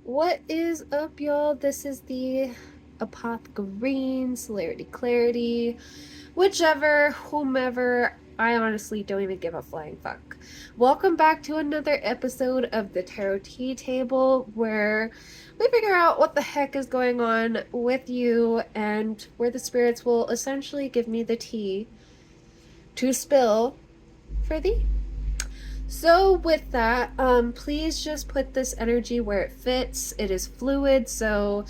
What is up, y'all? This is the Apothecary, Celerity Clarity, whichever, whomever. I honestly don't even give a flying fuck. Welcome back to another episode of the Tarot Tea Table, where we figure out what the heck is going on with you and where the spirits will essentially give me the tea to spill for thee. So with that, please just put this energy where it fits. It is fluid, so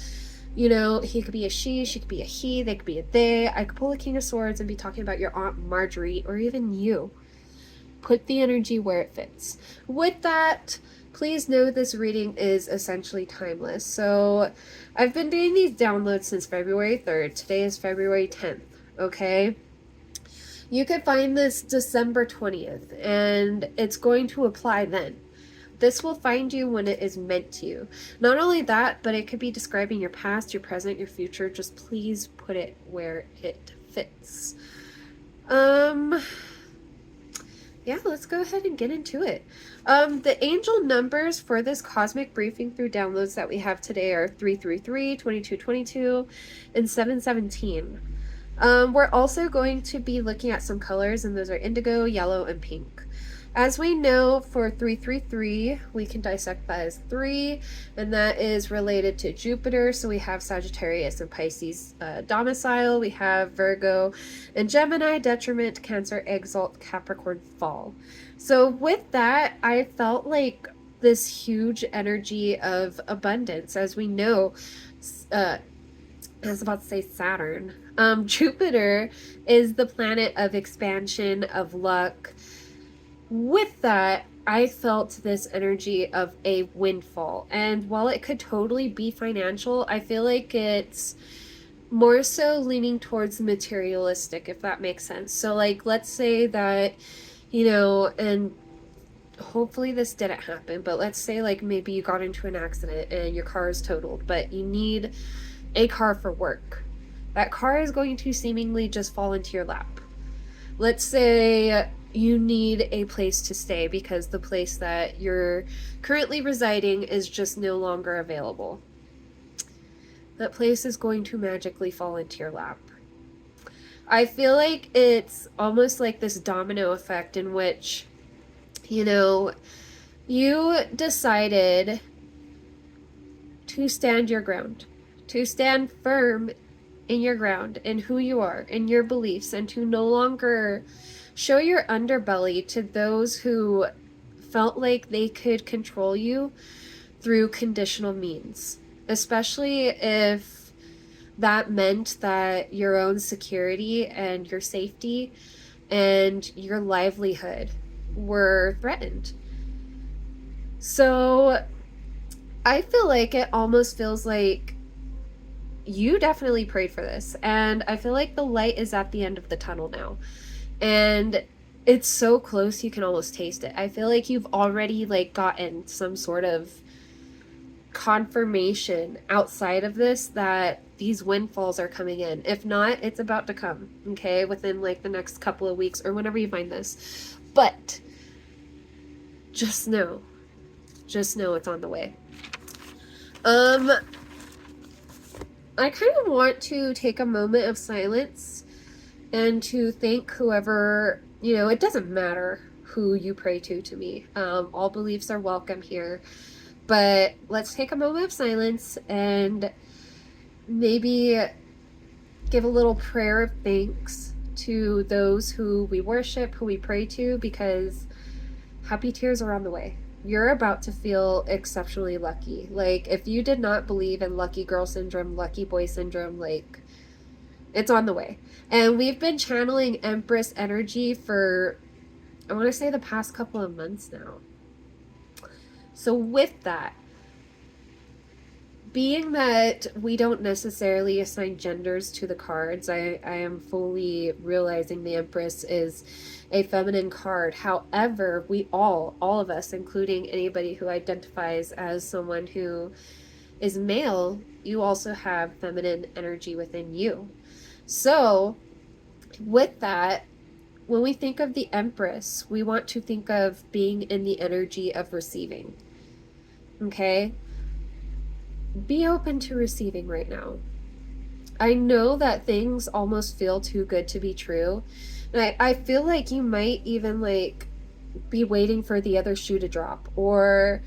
he could be a she could be a he, they could be a they. I could pull a King of Swords and be talking about your Aunt Marjorie or even you. Put the energy where it fits. With that, please know this reading is essentially timeless. So I've been doing these downloads since February 3rd. Today is February 10th, okay? You could find this December 20th, and it's going to apply then. This will find you when it is meant to. Not only that, but it could be describing your past, your present, your future. Just please put it where it fits. Yeah, let's go ahead and get into it. The angel numbers for this cosmic briefing through downloads that we have today are 333, 2222, and 717. We're also going to be looking at some colors, and those are indigo, yellow, and pink. As we know, for 333, we can dissect that as 3, and that is related to Jupiter. So we have Sagittarius and Pisces domicile, we have Virgo and Gemini, detriment, Cancer, exalt, Capricorn, fall. So with that, I felt like this huge energy of abundance. As we know, I was about to say Saturn. Jupiter is the planet of expansion, of luck. With that, I felt this energy of a windfall. And while it could totally be financial, I feel like it's more so leaning towards the materialistic, if that makes sense. So, like, let's say that, and hopefully this didn't happen, but let's say, like, maybe you got into an accident and your car is totaled, but you need a car for work. That car is going to seemingly just fall into your lap. Let's say you need a place to stay because the place that you're currently residing is just no longer available. That place is going to magically fall into your lap. I feel like it's almost like this domino effect in which, you decided to stand your ground, to stand firm in your ground, in who you are, in your beliefs, and to no longer show your underbelly to those who felt like they could control you through conditional means, especially if that meant that your own security and your safety and your livelihood were threatened. So I feel like it almost feels like you definitely prayed for this, and I feel like the light is at the end of the tunnel now, and it's so close you can almost taste it. I feel like you've already gotten some sort of confirmation outside of this that these windfalls are coming in. If not, it's about to come, okay, within the next couple of weeks or whenever you find this. But just know it's on the way. I kind of want to take a moment of silence and to thank whoever, it doesn't matter who you pray to me. All beliefs are welcome here. But let's take a moment of silence and maybe give a little prayer of thanks to those who we worship, who we pray to, because happy tears are on the way. You're about to feel exceptionally lucky. Like, if you did not believe in lucky girl syndrome, lucky boy syndrome, it's on the way. And we've been channeling Empress energy for, I want to say, the past couple of months now. So with that, being that we don't necessarily assign genders to the cards, I am fully realizing the Empress is a feminine card. However, we all of us, including anybody who identifies as someone who is male, you also have feminine energy within you. So with that, when we think of the Empress, we want to think of being in the energy of receiving. Okay? be open to receiving right now. I know that things almost feel too good to be true. And I feel like you might even like be waiting for the other shoe to drop, or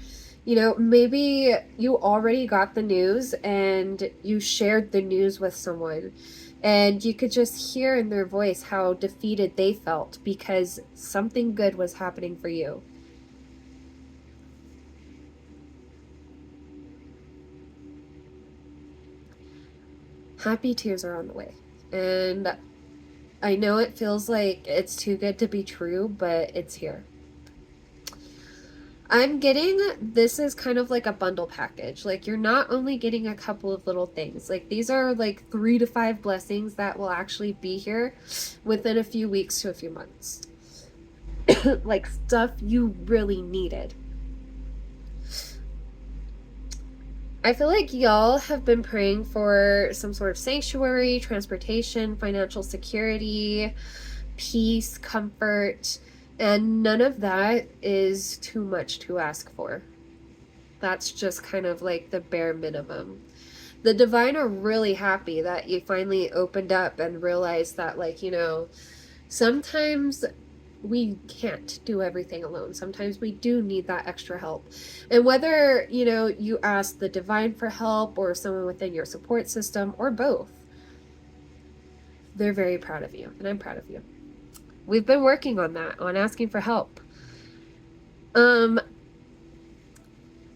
maybe you already got the news and you shared the news with someone and you could just hear in their voice how defeated they felt because something good was happening for you. Happy tears are on the way. And I know it feels like it's too good to be true, but it's here. I'm getting this is kind of like a bundle package. Like, you're not only getting a couple of little things. Like, these are like 3 to 5 blessings that will actually be here within a few weeks to a few months. Like, stuff you really needed. I feel like y'all have been praying for some sort of sanctuary, transportation, financial security, peace, comfort, and none of that is too much to ask for. That's just kind of like the bare minimum. The divine are really happy that you finally opened up and realized that, like, sometimes we can't do everything alone. Sometimes we do need that extra help. And whether, you ask the divine for help or someone within your support system or both, they're very proud of you. And I'm proud of you. We've been working on that, on asking for help.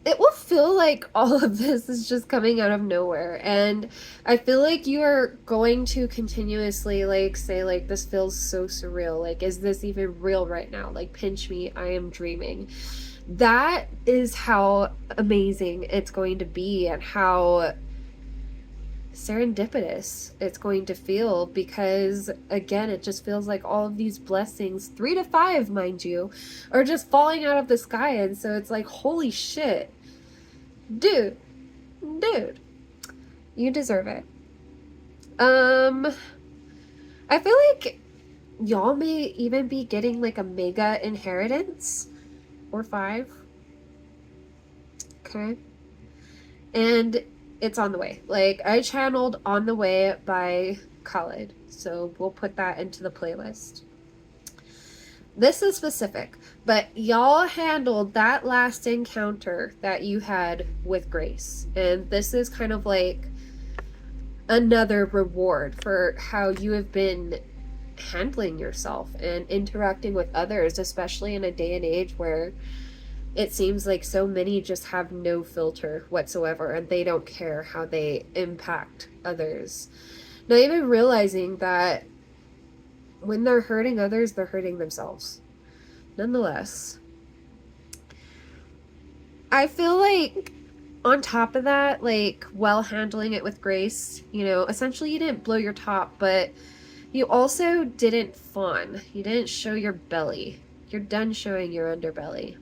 It will feel like all of this is just coming out of nowhere, and I feel like you are going to continuously like say like, this feels so surreal, like, is this even real right now? Like, pinch me, I am dreaming. That is how amazing it's going to be and how serendipitous it's going to feel, because again, it just feels like all of these blessings, 3 to 5 mind you, are just falling out of the sky. And so it's like, holy shit, dude, you deserve it. I feel like y'all may even be getting like a mega inheritance or 5. Okay. And it's on the way. Like, I channeled On the Way by Khalid, so we'll put that into the playlist. This is specific, but y'all handled that last encounter that you had with Grace. And this is kind of like another reward for how you have been handling yourself and interacting with others, especially in a day and age where it seems like so many just have no filter whatsoever and they don't care how they impact others. Not even realizing that when they're hurting others, they're hurting themselves. Nonetheless, I feel like on top of that, like, while handling it with grace, essentially you didn't blow your top, but you also didn't fawn. You didn't show your belly. You're done showing your underbelly.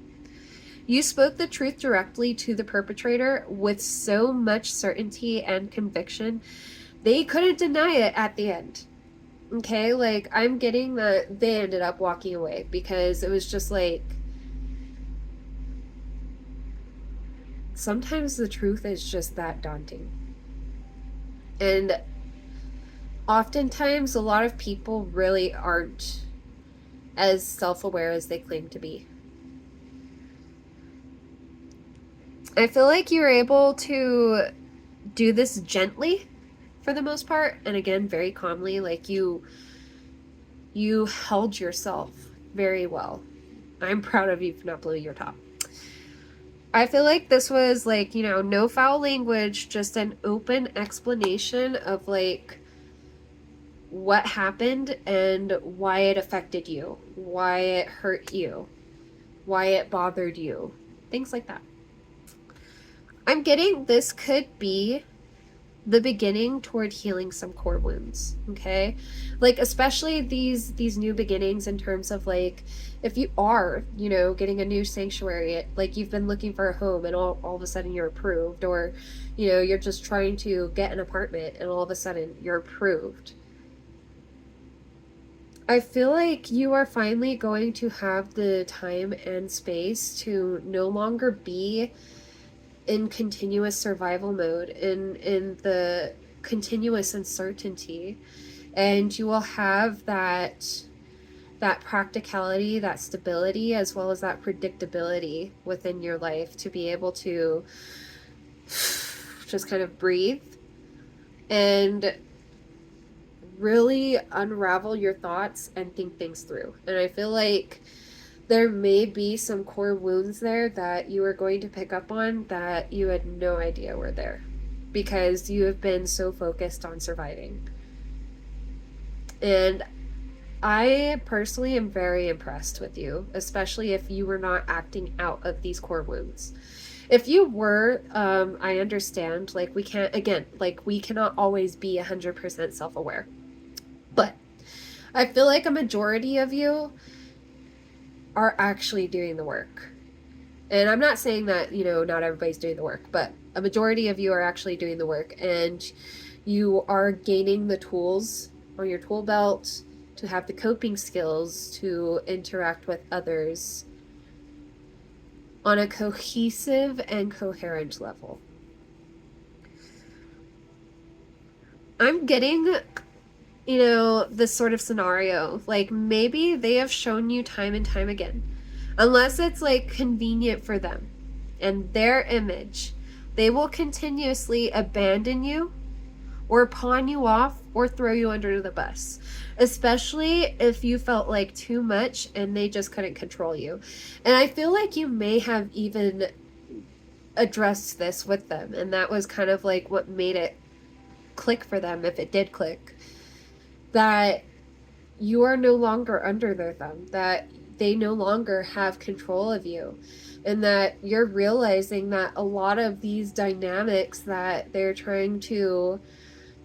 You spoke the truth directly to the perpetrator with so much certainty and conviction, they couldn't deny it at the end. Okay, like, I'm getting that they ended up walking away because it was just like, sometimes the truth is just that daunting. And oftentimes, a lot of people really aren't as self-aware as they claim to be. I feel like you were able to do this gently for the most part, and again, very calmly. Like, you held yourself very well. I'm proud of you for not blowing your top. I feel like this was like, no foul language, just an open explanation of like what happened and why it affected you, why it hurt you, why it bothered you, things like that. I'm getting this could be the beginning toward healing some core wounds. Okay, like, especially these new beginnings in terms of like, if you are getting a new sanctuary, like, you've been looking for a home and all of a sudden you're approved, or you're just trying to get an apartment and all of a sudden you're approved. I feel like you are finally going to have the time and space to no longer be in continuous survival mode, in the continuous uncertainty, and you will have that practicality, that stability, as well as that predictability within your life to be able to just kind of breathe and really unravel your thoughts and think things through. And I feel like there may be some core wounds there that you are going to pick up on that you had no idea were there because you have been so focused on surviving. And I personally am very impressed with you, especially if you were not acting out of these core wounds. If you were, I understand, like, we can't, again, like, we cannot always be 100% self-aware. But I feel like a majority of you are actually doing the work. And I'm not saying that, not everybody's doing the work, but a majority of you are actually doing the work, and you are gaining the tools on your tool belt to have the coping skills to interact with others on a cohesive and coherent level. I'm getting, this sort of scenario, like maybe they have shown you time and time again, unless it's like convenient for them and their image, they will continuously abandon you or pawn you off or throw you under the bus, especially if you felt like too much and they just couldn't control you. And I feel like you may have even addressed this with them, and that was kind of like what made it click for them, if it did click, that you are no longer under their thumb, that they no longer have control of you, and that you're realizing that a lot of these dynamics that they're trying to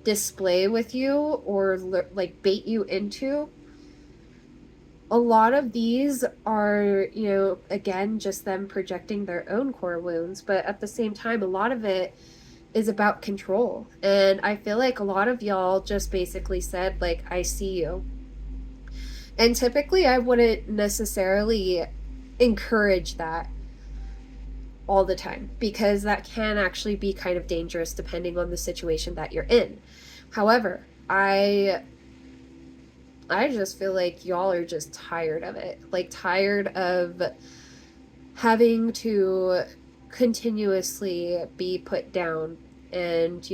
display with you or like bait you into, a lot of these are, again, just them projecting their own core wounds, but at the same time, a lot of it is about control. And I feel like a lot of y'all just basically said, like, I see you. And typically I wouldn't necessarily encourage that all the time, because that can actually be kind of dangerous depending on the situation that you're in. However, I just feel like y'all are just tired of it. Like, tired of having to continuously be put down and,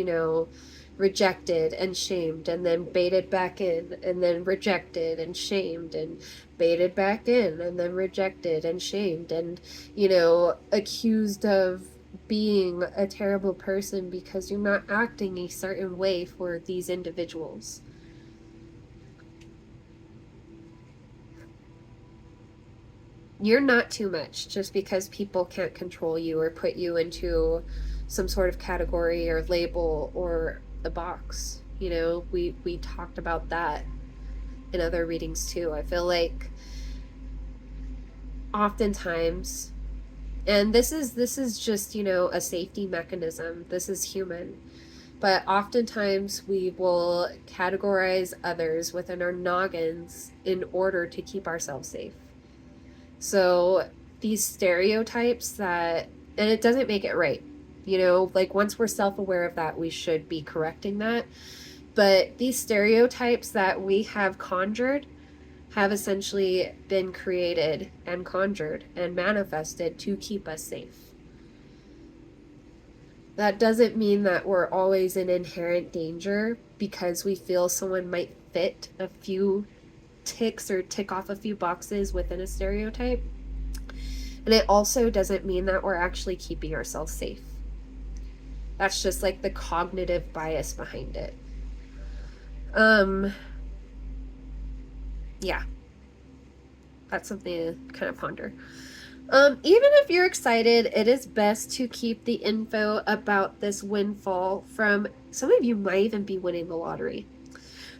rejected and shamed, and then baited back in, and then rejected and shamed, and baited back in, and then rejected and shamed, and, accused of being a terrible person because you're not acting a certain way for these individuals. You're not too much just because people can't control you or put you into some sort of category or label or a box. We talked about that in other readings too. I feel like oftentimes, and this is just, a safety mechanism. This is human. But oftentimes we will categorize others within our noggins in order to keep ourselves safe. So these stereotypes that, and it doesn't make it right. Like, once we're self-aware of that, we should be correcting that. But these stereotypes that we have conjured have essentially been created and conjured and manifested to keep us safe. That doesn't mean that we're always in inherent danger because we feel someone might fit a few ticks or tick off a few boxes within a stereotype. And it also doesn't mean that we're actually keeping ourselves safe. That's just like the cognitive bias behind it. Yeah. That's something to kind of ponder. Even if you're excited, it is best to keep the info about this windfall from, some of you might even be winning the lottery.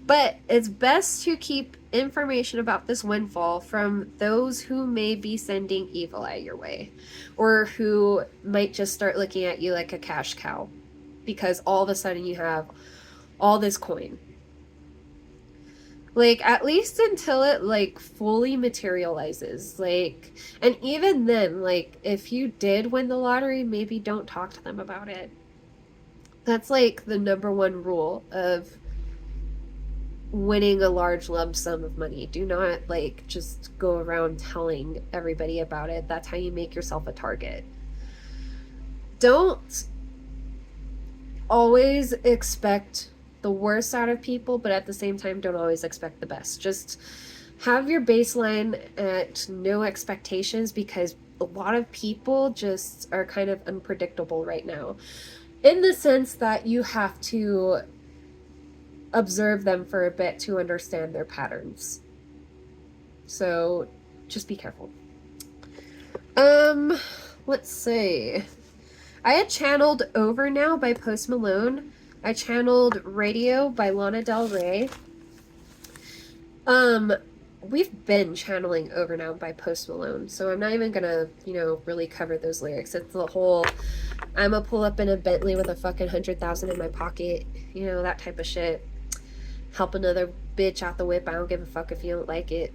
But it's best to keep information about this windfall from those who may be sending evil eye your way, or who might just start looking at you like a cash cow because all of a sudden you have all this coin. Like, at least until it, like, fully materializes. Like, and even then, like, if you did win the lottery, maybe don't talk to them about it. That's, like, the number one rule of winning a large lump sum of money. Do not, like, just go around telling everybody about it. That's how you make yourself a target. Don't always expect the worst out of people, but at the same time, don't always expect the best. Just have your baseline at no expectations, because a lot of people just are kind of unpredictable right now, in the sense that you have to observe them for a bit to understand their patterns. So just be careful. Let's see. I had channeled Over Now by Post Malone. I channeled Radio by Lana Del Rey. We've been channeling Over Now by Post Malone, so I'm not even gonna, really cover those lyrics. It's the whole, I'ma pull up in a Bentley with a fucking 100,000 in my pocket, that type of shit. Help another bitch out the whip. I don't give a fuck if you don't like it.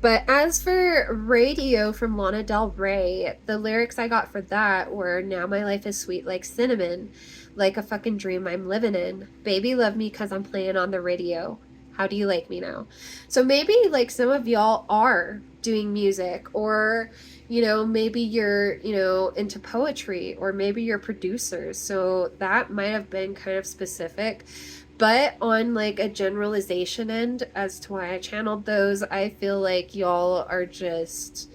But as for Radio from Lana Del Rey, the lyrics I got for that were, now my life is sweet like cinnamon, like a fucking dream I'm living in. Baby, love me cause I'm playing on the radio. How do you like me now? So maybe, like, some of y'all are doing music, or, maybe you're, into poetry, or maybe you're producers. So that might have been kind of specific. But on, like, a generalization end as to why I channeled those, I feel like y'all are just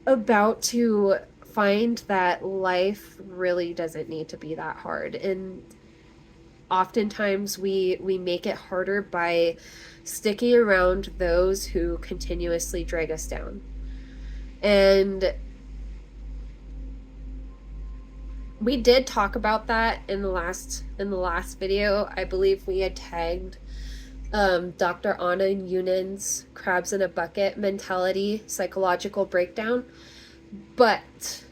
about to find that life really doesn't need to be that hard. And oftentimes we make it harder by sticking around those who continuously drag us down. And we did talk about that in the last video. I believe we had tagged Dr. Anna Eunen's crabs in a bucket mentality psychological breakdown. But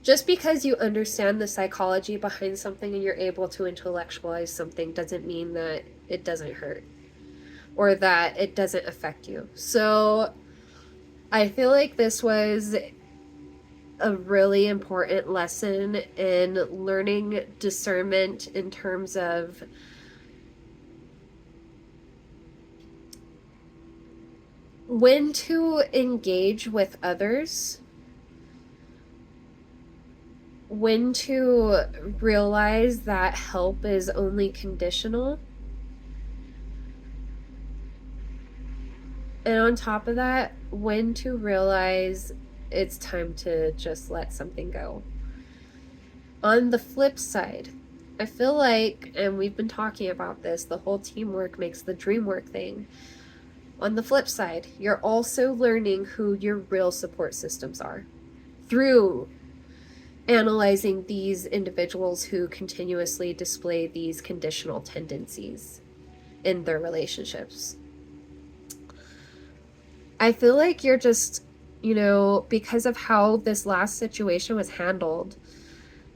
just because you understand the psychology behind something and you're able to intellectualize something doesn't mean that it doesn't hurt or that it doesn't affect you. So I feel like this was a really important lesson in learning discernment in terms of when to engage with others, when to realize that help is only conditional, and on top of that, when to realize it's time to just let something go. On the flip side, I feel like, and we've been talking about this, the whole teamwork makes the dream work thing. On the flip side, you're also learning who your real support systems are through analyzing these individuals who continuously display these conditional tendencies in their relationships. I feel like you're just, because of how this last situation was handled,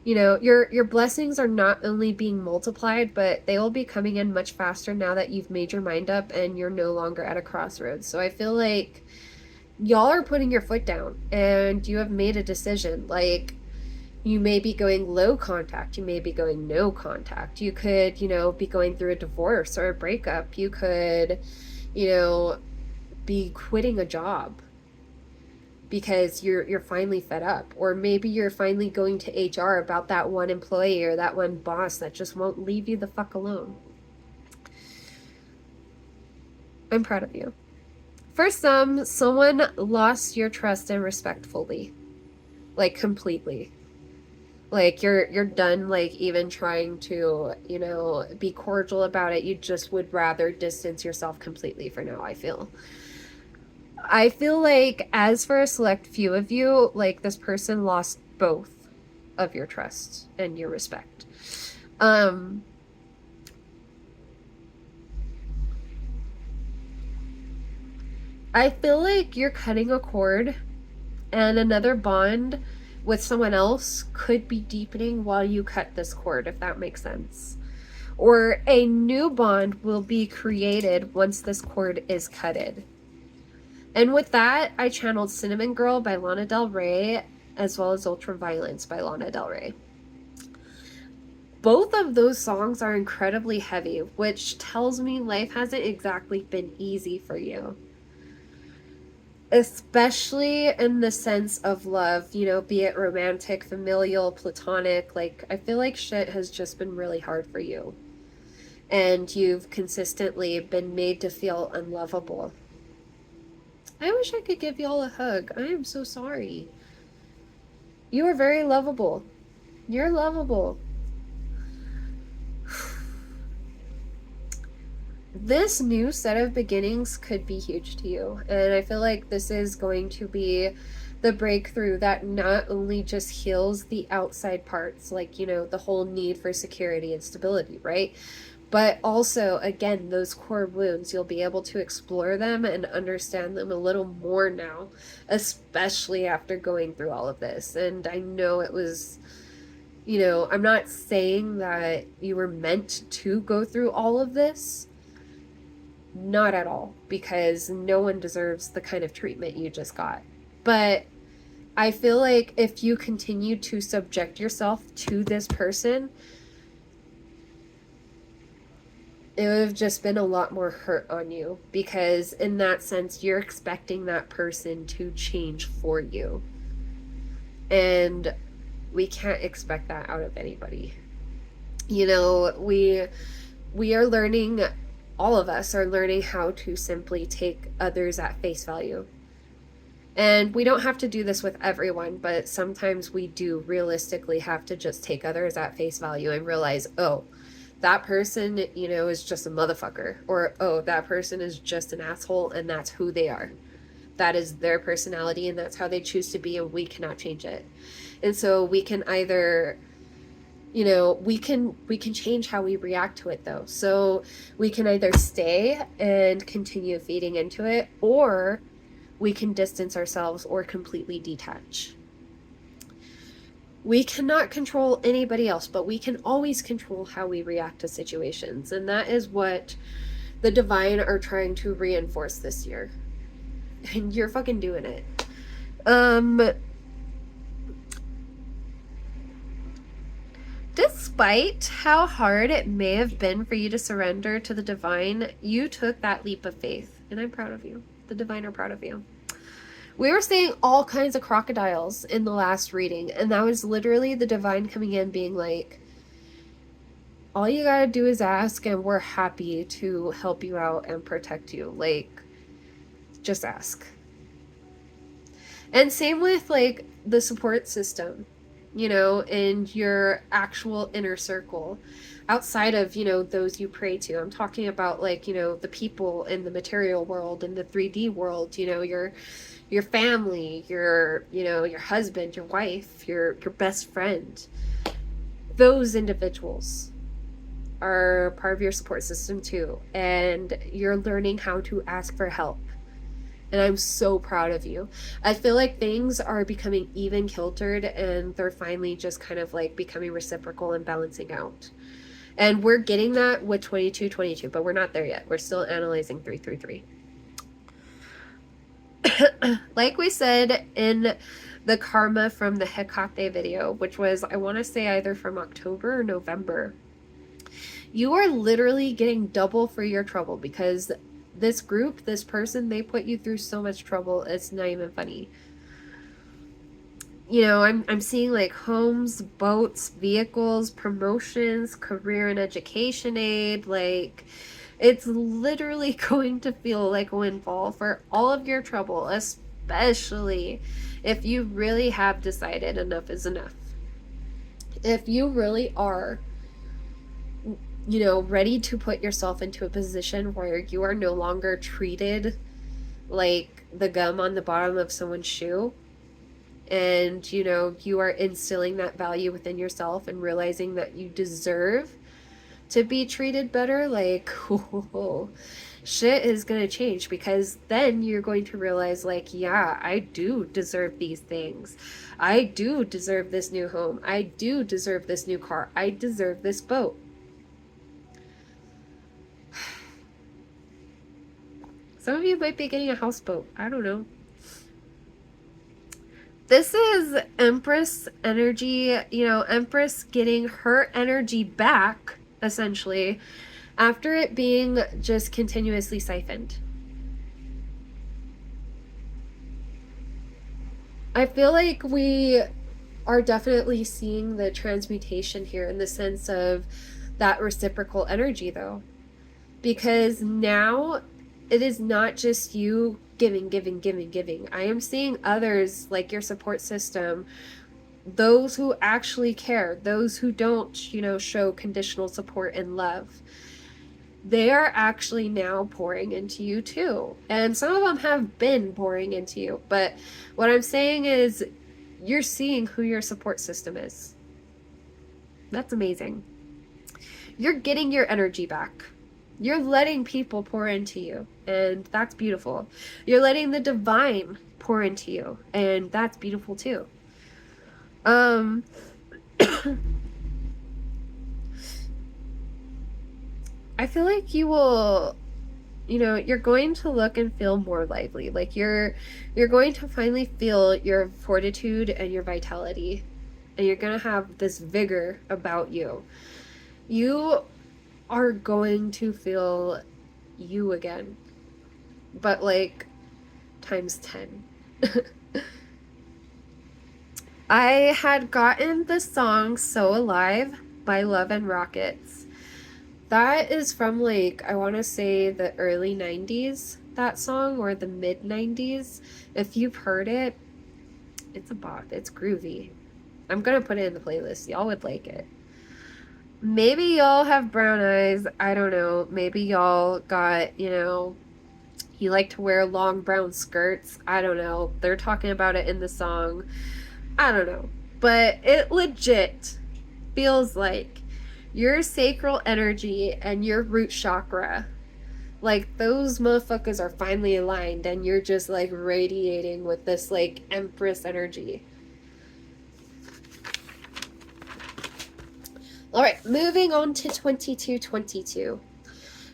your blessings are not only being multiplied, but they will be coming in much faster now that you've made your mind up and you're no longer at a crossroads. So I feel like y'all are putting your foot down and you have made a decision. Like, you may be going low contact, you may be going no contact, you could, be going through a divorce or a breakup, you could, be quitting a job because you're finally fed up, or maybe you're finally going to HR about that one employee or that one boss that just won't leave you the fuck alone. I'm proud of you. For some, someone lost your trust and respectfully, like completely. Like you're done, like even trying to, be cordial about it. You just would rather distance yourself completely for now, I feel. I feel like, as for a select few of you, like, this person lost both of your trust and your respect. I feel like you're cutting a cord and another bond with someone else could be deepening while you cut this cord, if that makes sense. or a new bond will be created once this cord is cutted. And with that, I channeled Cinnamon Girl by Lana Del Rey, as well as Ultraviolence by Lana Del Rey. Both of those songs are incredibly heavy, which tells me life hasn't exactly been easy for you. Especially in the sense of love, you know, be it romantic, familial, platonic. Like, I feel like shit has just been really hard for you. And you've consistently been made to feel unlovable. I wish I could give y'all a hug. I am so sorry. You are very lovable. You're lovable. This new set of beginnings could be huge to you. And I feel like this is going to be the breakthrough that not only just heals the outside parts, like, you know, the whole need for security and stability, right? But also, again, those core wounds, you'll be able to explore them and understand them a little more now, especially after going through all of this. And I know it was, you know, I'm not saying that you were meant to go through all of this. Not at all, because no one deserves the kind of treatment you just got. But I feel like if you continue to subject yourself to this person, it would have just been a lot more hurt on you, because in that sense, you're expecting that person to change for you. And we can't expect that out of anybody. You know, we are learning, all of us are learning how to simply take others at face value. And we don't have to do this with everyone, but sometimes we do realistically have to just take others at face value and realize, oh, that person, you know, is just a motherfucker. Or, oh, that person is just an asshole, and that's who they are. That is their personality, and that's how they choose to be, and we cannot change it. And so we can either, you know, we can change how we react to it, though. So we can either stay and continue feeding into it, or we can distance ourselves or completely detach. We cannot control anybody else, but we can always control how we react to situations. And that is what the divine are trying to reinforce this year. And you're fucking doing it. Despite how hard it may have been for you to surrender to the divine, you took that leap of faith. And I'm proud of you. The divine are proud of you. We were seeing all kinds of crocodiles in the last reading, and that was literally the divine coming in being like, all you gotta do is ask, and we're happy to help you out and protect you. Like, just ask. And same with, like, the support system, you know, and your actual inner circle outside of, you know, those you pray to. I'm talking about, like, you know, the people in the material world, in the 3D world, you know, your family, your, you know, your husband, your wife, your best friend. Those individuals are part of your support system too, and you're learning how to ask for help. And I'm so proud of you. I feel like things are becoming even kiltered, and they're finally just kind of like becoming reciprocal and balancing out. And we're getting that with 2222, but we're not there yet. We're still analyzing 333. Like we said in the karma from the Hecate video, which was, I want to say, either from October or November, you are literally getting double for your trouble, because this group, this person, they put you through so much trouble, it's not even funny. You know, I'm seeing like homes, boats, vehicles, promotions, career and education aid. Like, it's literally going to feel like a windfall for all of your trouble, especially if you really have decided enough is enough. If you really are, you know, ready to put yourself into a position where you are no longer treated like the gum on the bottom of someone's shoe, and, you know, you are instilling that value within yourself and realizing that you deserve to be treated better, like, oh, shit is going to change, because then you're going to realize, like, yeah, I do deserve these things. I do deserve this new home. I do deserve this new car. I deserve this boat. Some of you might be getting a houseboat. I don't know. This is Empress energy, Empress getting her energy back, essentially, after it being just continuously siphoned. I feel like we are definitely seeing the transmutation here in the sense of that reciprocal energy, though. Because now it is not just you giving, giving, giving, giving. I am seeing others, like your support system, those who actually care, those who don't, show conditional support and love. They are actually now pouring into you too. And some of them have been pouring into you. But what I'm saying is, you're seeing who your support system is. That's amazing. You're getting your energy back. You're letting people pour into you, and that's beautiful. You're letting the divine pour into you, and that's beautiful too. I feel like you will, you're going to look and feel more lively. Like you're going to finally feel your fortitude and your vitality, and you're going to have this vigor about you. You are going to feel you again, but like times 10. I had gotten the song So Alive by Love and Rockets. That is from like, I want to say the early 90s, that song, or the mid 90s. If you've heard it, it's a bop. It's groovy. I'm going to put it in the playlist. Y'all would like it. Maybe y'all have brown eyes. I don't know. Maybe y'all got, you like to wear long brown skirts. I don't know. They're talking about it in the song. I don't know. But it legit feels like your sacral energy and your root chakra, like those motherfuckers are finally aligned, and you're just like radiating with this like Empress energy. All right, moving on to 2222.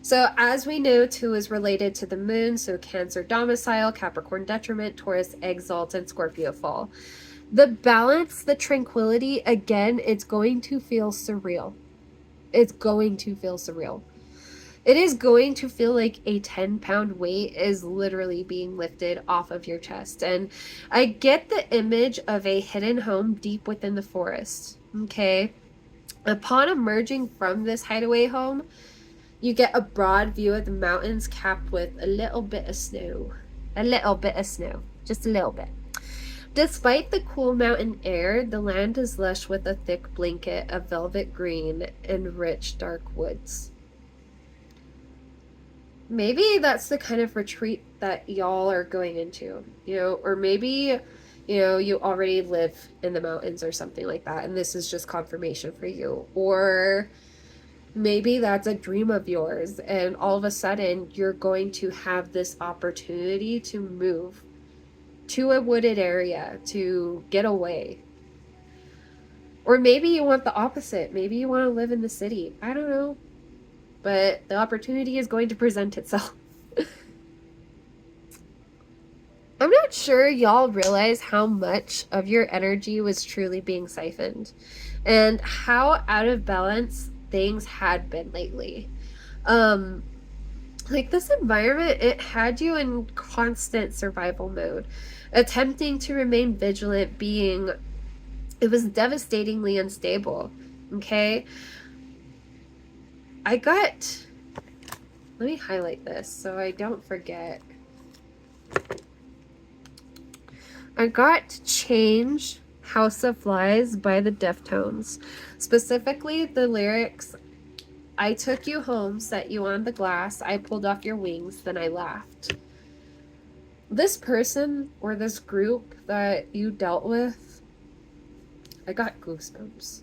So as we know, 2 is related to the moon, so Cancer domicile, Capricorn detriment, Taurus exalt, and Scorpio fall. The balance, the tranquility, again, it's going to feel surreal. It's going to feel surreal. It is going to feel like a 10-pound weight is literally being lifted off of your chest. And I get the image of a hidden home deep within the forest, okay? Upon emerging from this hideaway home, you get a broad view of the mountains capped with a little bit of snow. A little bit of snow. Just a little bit. Despite the cool mountain air, the land is lush with a thick blanket of velvet green and rich dark woods. Maybe that's the kind of retreat that y'all are going into, or maybe, you already live in the mountains or something like that, and this is just confirmation for you. Or maybe that's a dream of yours, and all of a sudden you're going to have this opportunity to move to a wooded area, to get away. Or maybe you want the opposite. Maybe you want to live in the city. I don't know. But the opportunity is going to present itself. I'm not sure y'all realize how much of your energy was truly being siphoned and how out of balance things had been lately. Like this environment, it had you in constant survival mode, attempting to remain vigilant, it was devastatingly unstable, okay? Let me highlight this so I don't forget. I got Change House of Flies by the Deftones. Specifically, the lyrics, I took you home, set you on the glass, I pulled off your wings, then I laughed. This person or this group that you dealt with, I got goosebumps.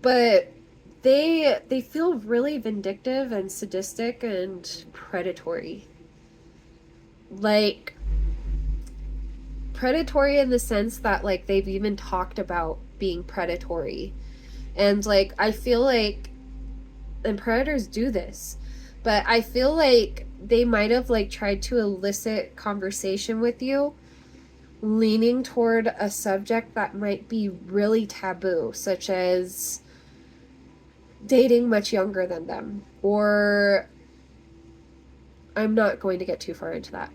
But they feel really vindictive and sadistic and predatory. Like, predatory in the sense that, like, they've even talked about being predatory. And, like, I feel like, and predators do this, but I feel like they might have like tried to elicit conversation with you, leaning toward a subject that might be really taboo, such as dating much younger than them, or I'm not going to get too far into that,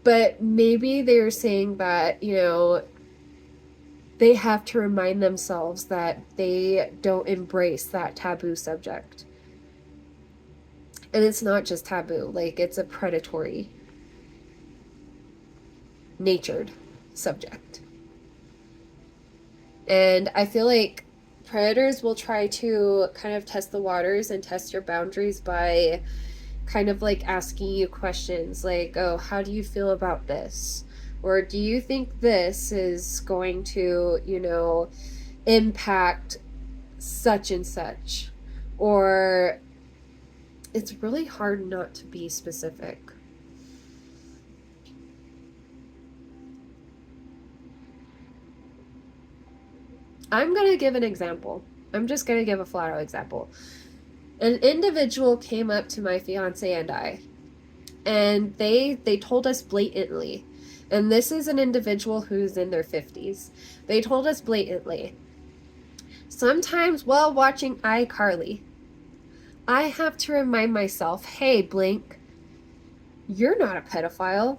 but maybe they're saying that, you know, they have to remind themselves that they don't embrace that taboo subject. And it's not just taboo, like it's a predatory natured subject. And I feel like predators will try to kind of test the waters and test your boundaries by kind of like asking you questions like, oh, how do you feel about this? Or do you think this is going to, you know, impact such and such? Or it's really hard not to be specific. I'm going to give an example. I'm just going to give a flat out example. An individual came up to my fiance and I, and they told us blatantly, and this is an individual who's in their 50s. They told us blatantly, sometimes while watching iCarly, I have to remind myself, hey, Blink, you're not a pedophile.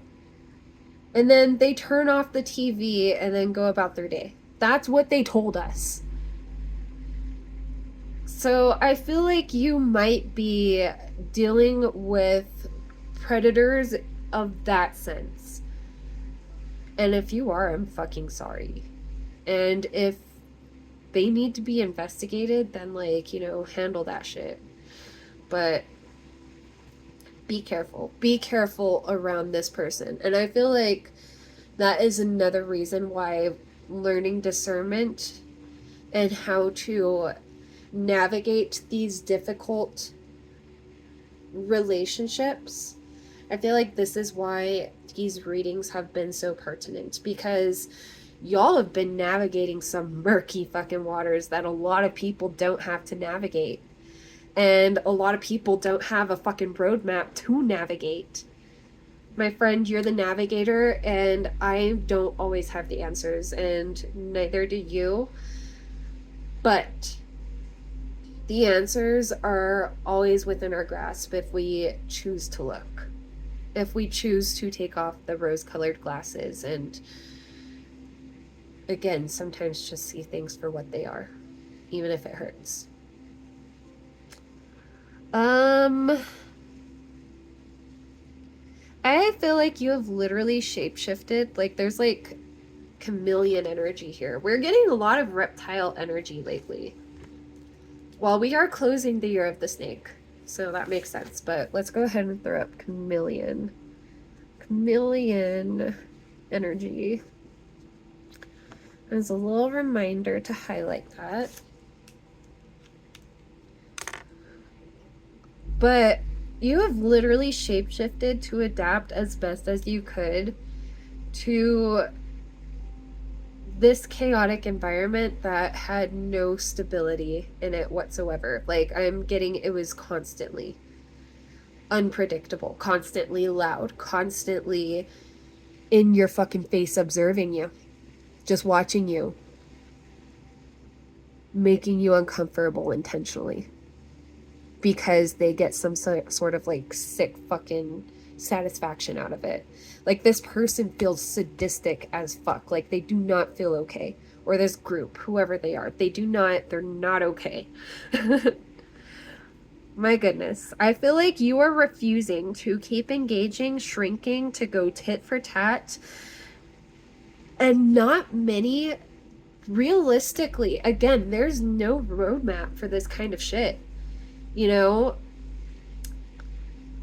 And then they turn off the TV and then go about their day. That's what they told us. So I feel like you might be dealing with predators of that sense. And if you are, I'm fucking sorry. And if they need to be investigated, then, like, you know, handle that shit. But be careful. Be careful around this person. And I feel like that is another reason why learning discernment and how to navigate these difficult relationships, I feel like this is why these readings have been so pertinent, because y'all have been navigating some murky fucking waters that a lot of people don't have to navigate. And a lot of people don't have a fucking roadmap to navigate. My friend, you're the navigator, and I don't always have the answers, and neither do you. But the answers are always within our grasp if we choose to look. If we choose to take off the rose-colored glasses and, again, sometimes just see things for what they are, even if it hurts. I feel like you have literally shapeshifted. Like, there's like chameleon energy here. We're getting a lot of reptile energy lately. Well, we are closing the year of the snake, so that makes sense. But let's go ahead and throw up chameleon. Chameleon energy. As a little reminder to highlight that. But you have literally shapeshifted to adapt as best as you could to this chaotic environment that had no stability in it whatsoever. Like, I'm getting, it was constantly unpredictable, constantly loud, constantly in your fucking face observing you, just watching you, making you uncomfortable intentionally. Because they get some sort of like sick fucking satisfaction out of it. Like, this person feels sadistic as fuck. Like, they do not feel okay. Or this group, whoever they are, they're not okay. My goodness. I feel like you are refusing to keep engaging, shrinking, to go tit for tat. And not many, realistically, again, there's no roadmap for this kind of shit. You know,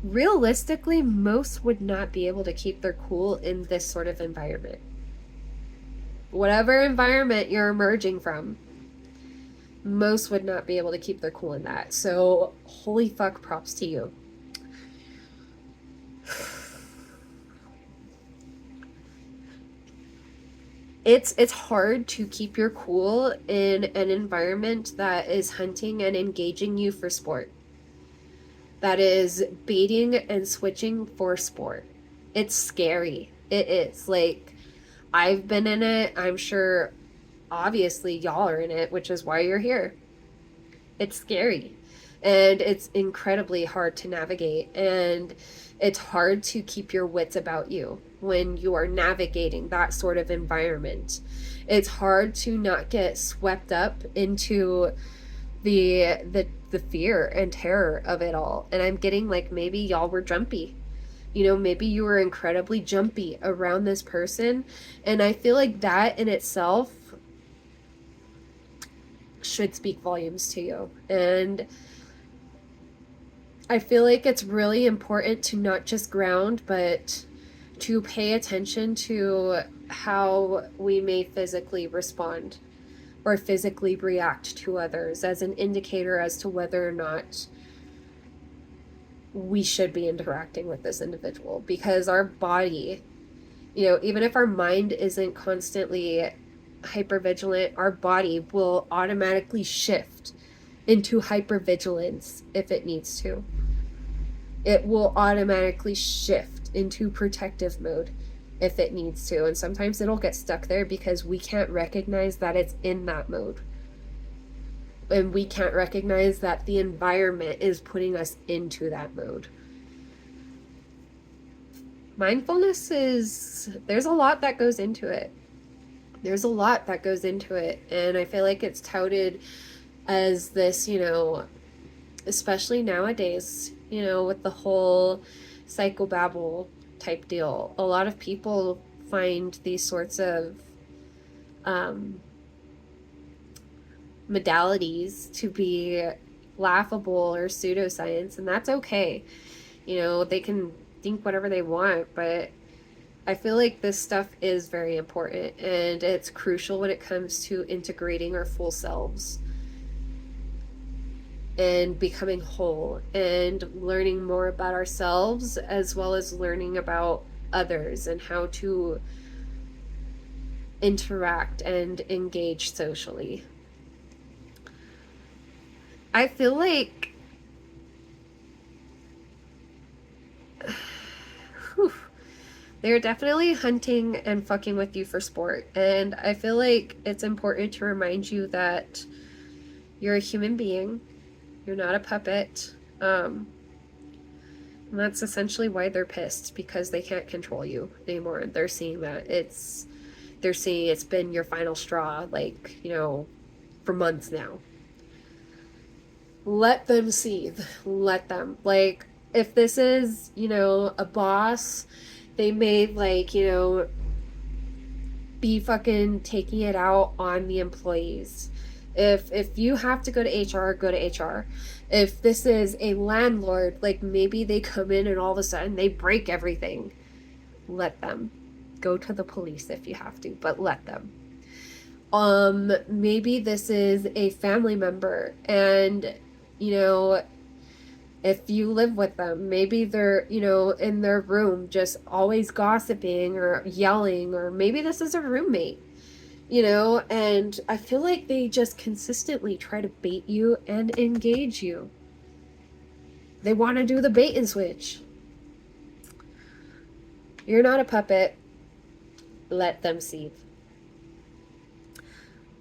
realistically, most would not be able to keep their cool in this sort of environment. Whatever environment you're emerging from, most would not be able to keep their cool in that. So, holy fuck, props to you. It's hard to keep your cool in an environment that is hunting and engaging you for sport. that is baiting and switching for sport. It's scary. It is. Like, I've been in it. I'm sure, obviously, y'all are in it, which is why you're here. It's scary. And it's incredibly hard to navigate. And it's hard to keep your wits about you when you are navigating that sort of environment. It's hard to not get swept up into the fear and terror of it all. And I'm getting like, maybe y'all were jumpy. You know, maybe you were incredibly jumpy around this person. And I feel like that in itself should speak volumes to you. And I feel like it's really important to not just ground, but to pay attention to how we may physically respond or physically react to others as an indicator as to whether or not we should be interacting with this individual. Because our body, you know, even if our mind isn't constantly hypervigilant, our body will automatically shift into hypervigilance if it needs to. It will automatically shift into protective mode if it needs to. And sometimes it'll get stuck there because we can't recognize that it's in that mode. And we can't recognize that the environment is putting us into that mode. Mindfulness there's a lot that goes into it. There's a lot that goes into it. And I feel like it's touted as this, you know, especially nowadays, you know, with the whole psychobabble type deal. A lot of people find these sorts of modalities to be laughable or pseudoscience, and that's okay. You know, they can think whatever they want, but I feel like this stuff is very important, and it's crucial when it comes to integrating our full selves and becoming whole and learning more about ourselves, as well as learning about others and how to interact and engage socially. I feel like they're definitely hunting and fucking with you for sport. And I feel like it's important to remind you that you're a human being. You're not a puppet. And that's essentially why they're pissed, because they can't control you anymore. They're seeing that they're seeing it's been your final straw, like, you know, for months now. Let them seethe. Let them. Like, if this is, you know, a boss, they may, like, you know, be fucking taking it out on the employees. If you have to go to HR, go to HR. If this is a landlord, like, maybe they come in and all of a sudden they break everything. Let them. Go to the police if you have to, but let them. Maybe this is a family member, and, you know, if you live with them, maybe they're, you know, in their room just always gossiping or yelling, or maybe this is a roommate. You know, and I feel like they just consistently try to bait you and engage you. They want to do the bait and switch. You're not a puppet. Let them seethe.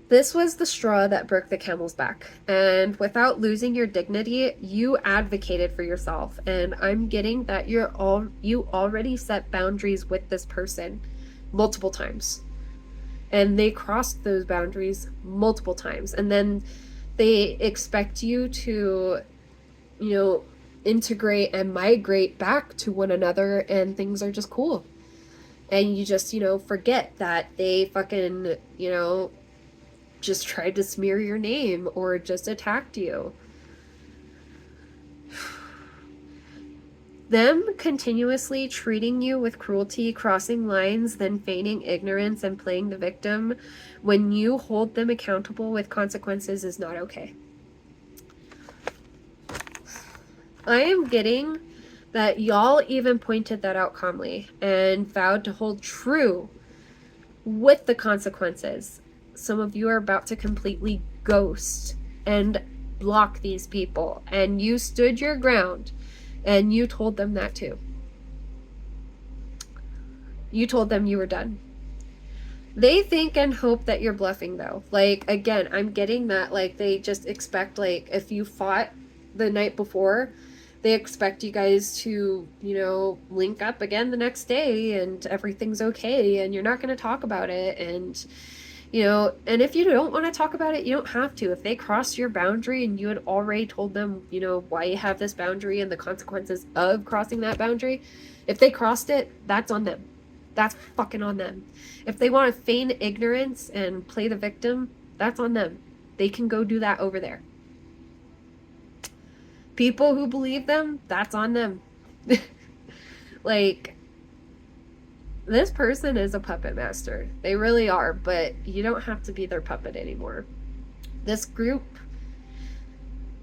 This was the straw that broke the camel's back. And without losing your dignity, you advocated for yourself. And I'm getting that you already set boundaries with this person multiple times. And they crossed those boundaries multiple times. And then they expect you to, you know, integrate and migrate back to one another, and things are just cool. And you just, you know, forget that they fucking, you know, just tried to smear your name or just attacked you. Them continuously treating you with cruelty, crossing lines, then feigning ignorance and playing the victim when you hold them accountable with consequences is not okay. I am getting that y'all even pointed that out calmly and vowed to hold true with the consequences. Some of you are about to completely ghost and block these people, and you stood your ground, and you told them that too. You told them you were done. They think and hope that you're bluffing, though. Like, again, I'm getting that, like, they just expect, like, if you fought the night before, they expect you guys to, you know, link up again the next day and everything's okay and you're not going to talk about it. And, you know, and if you don't want to talk about it, you don't have to. If they cross your boundary and you had already told them, you know, why you have this boundary and the consequences of crossing that boundary, if they crossed it, that's on them. That's fucking on them. If they want to feign ignorance and play the victim, that's on them. They can go do that over there. People who believe them, that's on them. Like, this person is a puppet master. They really are, but you don't have to be their puppet anymore. This group,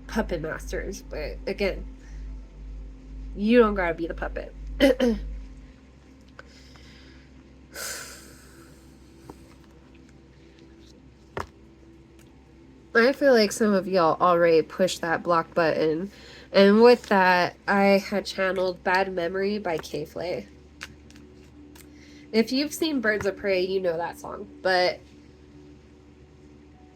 puppet masters, but again, you don't gotta be the puppet. I feel like some of y'all already pushed that block button. And with that, I had channeled Bad Memory by K-Flay. If you've seen Birds of Prey, you know that song. But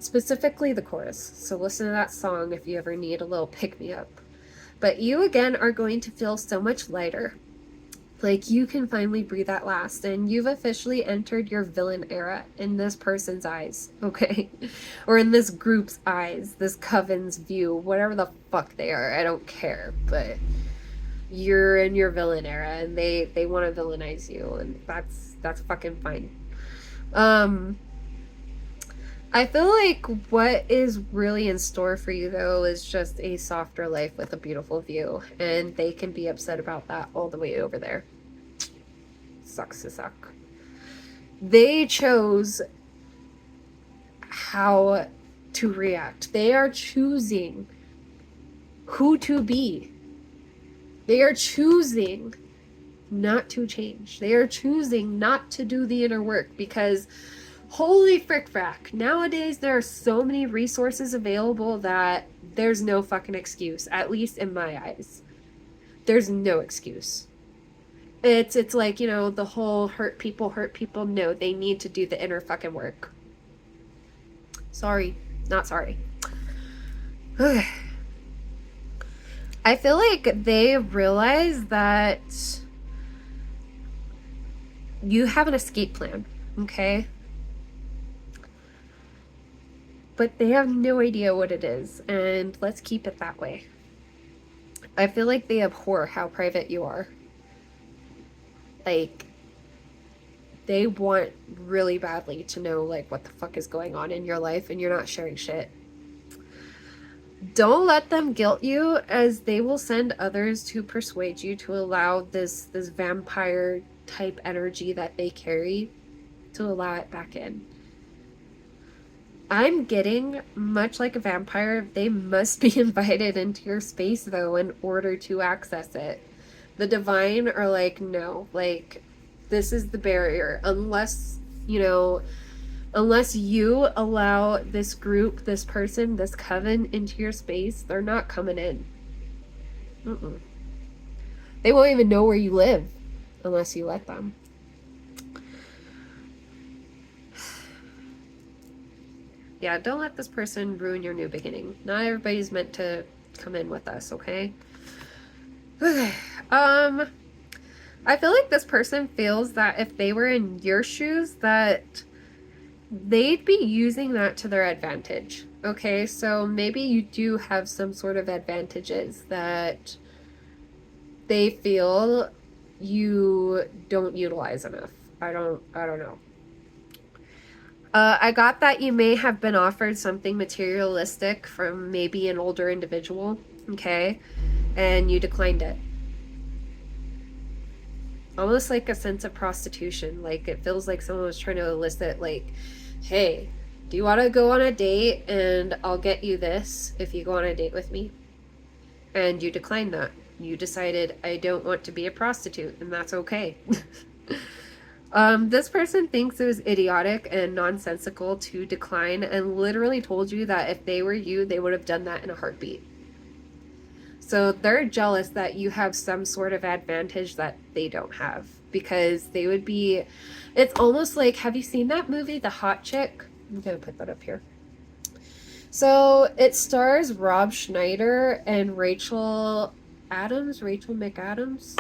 specifically the chorus. So listen to that song if you ever need a little pick-me-up. But you, again, are going to feel so much lighter. Like, you can finally breathe at last, and you've officially entered your villain era in this person's eyes, okay? Or in this group's eyes, this coven's view, whatever the fuck they are, I don't care, but you're in your villain era, and they want to villainize you, and that's fucking fine. I feel like what is really in store for you, though, is just a softer life with a beautiful view, and they can be upset about that all the way over there. Sucks to suck. They chose how to react. They are choosing who to be. They are choosing not to change. They are choosing not to do the inner work because holy frick frack, nowadays there are so many resources available that there's no fucking excuse, at least in my eyes. There's no excuse. It's like, you know, the whole hurt people. No, they need to do the inner fucking work. Sorry, not sorry. I feel like they realize that you have an escape plan, okay? But they have no idea what it is, and let's keep it that way. I feel like they abhor how private you are. Like, they want really badly to know, like, what the fuck is going on in your life, and you're not sharing shit. Don't let them guilt you, as they will send others to persuade you to allow this vampire type energy that they carry, to allow it back in. I'm getting, much like a vampire, they must be invited into your space, though, in order to access it. The divine are like, no, like, this is the barrier. Unless, you know, unless you allow this group, this person, this coven into your space, they're not coming in. They won't even know where you live unless you let them. Yeah, don't let this person ruin your new beginning. Not everybody's meant to come in with us, okay? Okay. I feel like this person feels that if they were in your shoes, that they'd be using that to their advantage. Okay, so maybe you do have some sort of advantages that they feel you don't utilize enough. I don't know. I got that you may have been offered something materialistic from maybe an older individual, okay, and you declined it. Almost like a sense of prostitution. Like, it feels like someone was trying to elicit, like, hey, do you want to go on a date and I'll get you this if you go on a date with me? And you declined that. You decided, I don't want to be a prostitute, and that's okay. This person thinks it was idiotic and nonsensical to decline and literally told you that if they were you, they would have done that in a heartbeat. So they're jealous that you have some sort of advantage that they don't have because they would be. It's almost like, have you seen that movie, The Hot Chick? I'm going to put that up here. So it stars Rob Schneider and Rachel McAdams.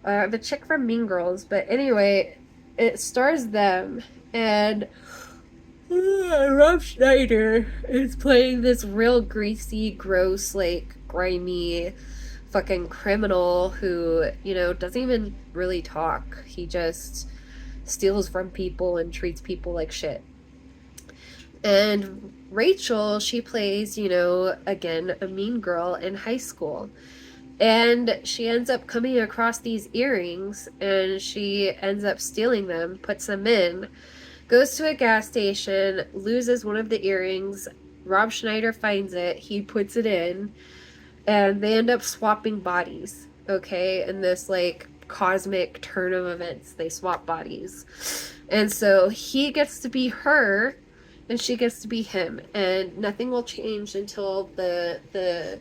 The chick from Mean Girls. But anyway, it stars them. And Rob Schneider is playing this real greasy, gross, like, grimy fucking criminal who, doesn't even really talk. He just steals from people and treats people like shit. And Rachel, she plays, again, a mean girl in high school. And she ends up coming across these earrings and she ends up stealing them, puts them in, goes to a gas station, loses one of the earrings. Rob Schneider finds it, he puts it in, and they end up swapping bodies, okay? In this, like, cosmic turn of events, they swap bodies. And so he gets to be her, and she gets to be him, and nothing will change until the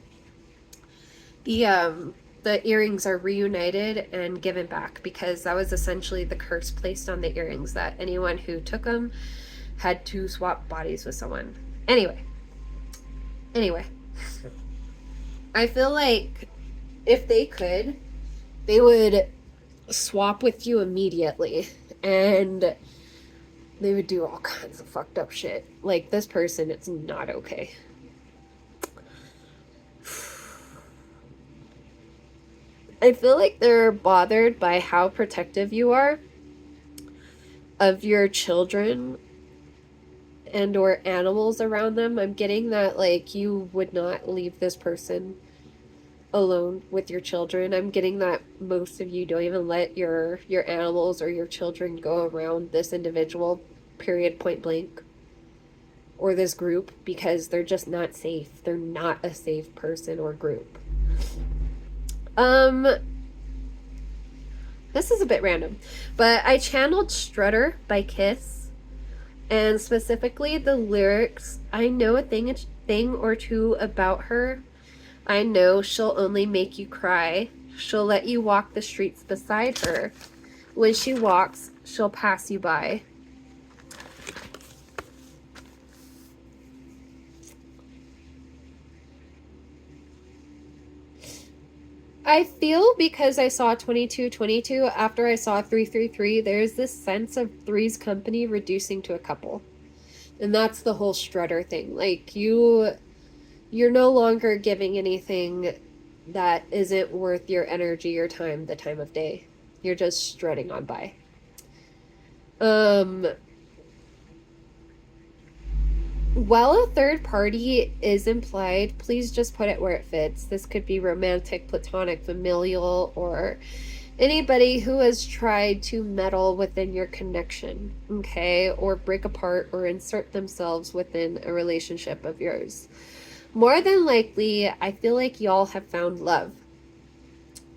earrings are reunited and given back, because that was essentially the curse placed on the earrings, that anyone who took them had to swap bodies with someone. Anyway. I feel like if they could, they would swap with you immediately, and they would do all kinds of fucked up shit. Like, this person, it's not okay. I feel like they're bothered by how protective you are of your children and or animals around them. I'm getting that, like, you would not leave this person alone with your children. I'm getting that most of you don't even let your animals or your children go around this individual, period, point blank, or this group, because they're just not safe. They're not a safe person or group. This is a bit random, but I channeled Strutter by Kiss, and specifically the lyrics. I know a thing or two about her. I know she'll only make you cry. She'll let you walk the streets beside her. When she walks, she'll pass you by. I feel, because I saw 2222 after I saw 333, there's this sense of Three's Company reducing to a couple. And that's the whole Strutter thing. Like, you're no longer giving anything that isn't worth your energy, your time, the time of day. You're just strutting on by. While a third party is implied, please just put it where it fits. This could be romantic, platonic, familial, or anybody who has tried to meddle within your connection, okay? Or break apart or insert themselves within a relationship of yours. More than likely, I feel like y'all have found love.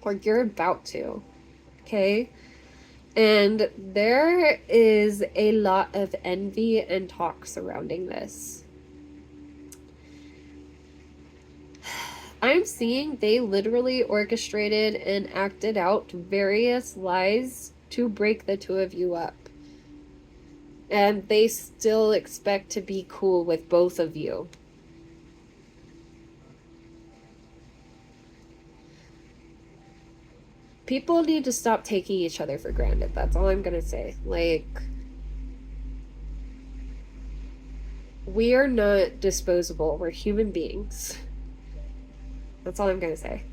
Or you're about to, okay? And there is a lot of envy and talk surrounding this. I'm seeing they literally orchestrated and acted out various lies to break the two of you up. And they still expect to be cool with both of you. People need to stop taking each other for granted. That's all I'm gonna say. Like, we are not disposable. We're human beings. That's all I'm gonna say.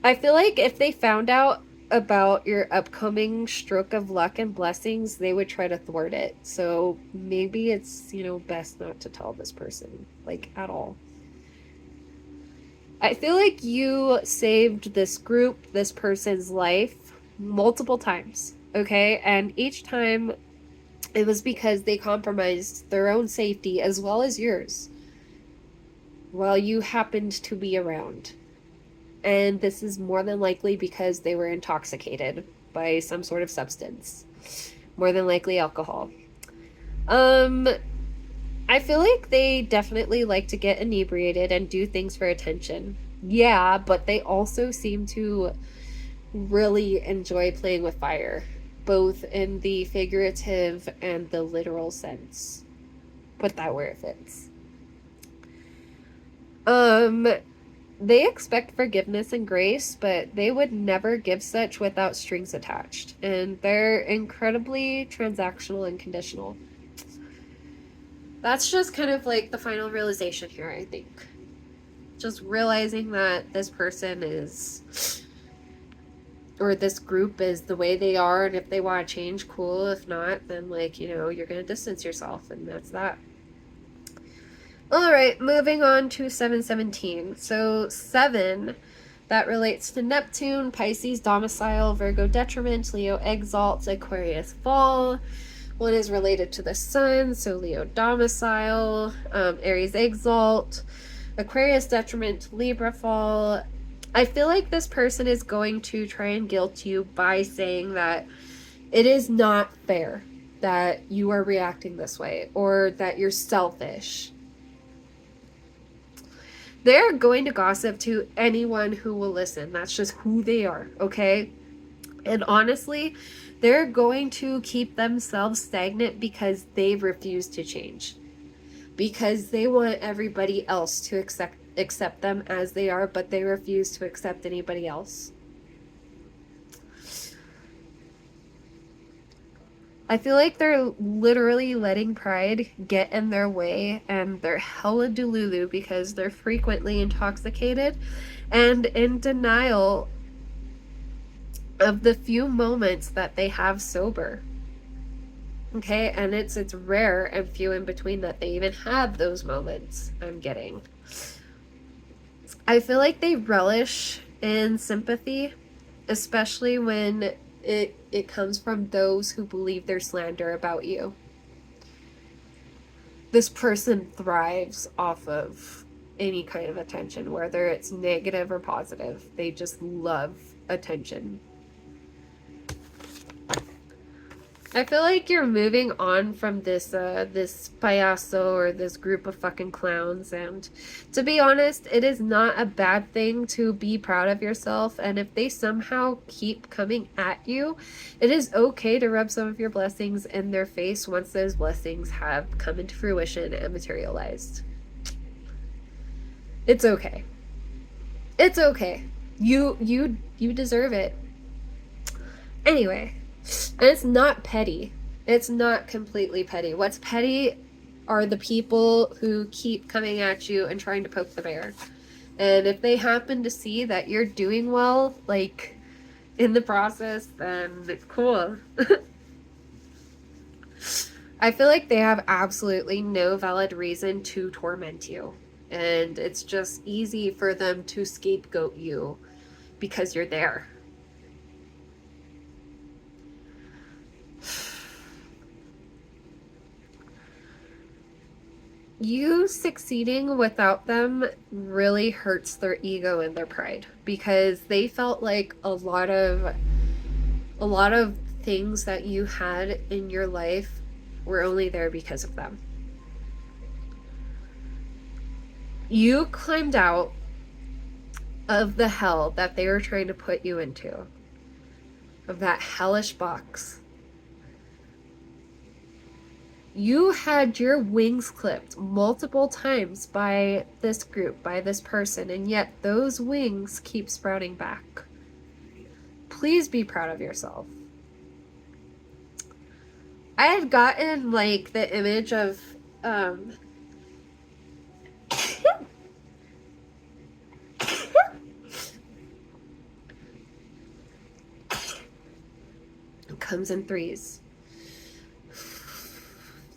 I feel like if they found out about your upcoming stroke of luck and blessings, they would try to thwart it. So maybe it's, best not to tell this person, like, at all. I feel like you saved this group, this person's life, multiple times, okay? And each time it was because they compromised their own safety as well as yours. while you happened to be around. And this is more than likely because they were intoxicated by some sort of substance. More than likely alcohol. I feel like they definitely like to get inebriated and do things for attention. Yeah, but they also seem to really enjoy playing with fire, both in the figurative and the literal sense. Put that where it fits. They expect forgiveness and grace, but they would never give such without strings attached. And they're incredibly transactional and conditional. That's just kind of like the final realization here, I think. Just realizing that this person is, or this group is the way they are, and if they want to change, cool. If not, then, like, you know, you're going to distance yourself, and that's that. All right, moving on to 717. So 7, that relates to Neptune, Pisces domicile, Virgo detriment, Leo exalt, Aquarius fall. 1 is related to the sun, so Leo domicile, Aries exalt, Aquarius detriment, Libra fall. I feel like this person is going to try and guilt you by saying that it is not fair that you are reacting this way, or that you're selfish. They're going to gossip to anyone who will listen. That's just who they are, okay? And honestly, they're going to keep themselves stagnant because they refuse to change. Because they want everybody else to accept them as they are, but they refuse to accept anybody else. I feel like they're literally letting pride get in their way, and they're hella delulu because they're frequently intoxicated and in denial of the few moments that they have sober. Okay, and it's rare and few in between that they even have those moments. I'm getting. I feel like they relish in sympathy, especially when it comes from those who believe their slander about you. This person thrives off of any kind of attention, whether it's negative or positive. They just love attention. I feel like you're moving on from this payaso, or this group of fucking clowns, and to be honest, it is not a bad thing to be proud of yourself, and if they somehow keep coming at you, it is okay to rub some of your blessings in their face once those blessings have come into fruition and materialized. It's okay. It's okay. You deserve it. Anyway, and it's not petty. It's not completely petty. What's petty are the people who keep coming at you and trying to poke the bear. And if they happen to see that you're doing well, like, in the process, then it's cool. I feel like they have absolutely no valid reason to torment you. And it's just easy for them to scapegoat you because you're there. You succeeding without them really hurts their ego and their pride, because they felt like a lot of things that you had in your life were only there because of them. You climbed out of the hell that they were trying to put you into, of that hellish box. You had your wings clipped multiple times by this group, by this person, and yet those wings keep sprouting back. Please be proud of yourself. I had gotten, like, the image of, it comes in threes.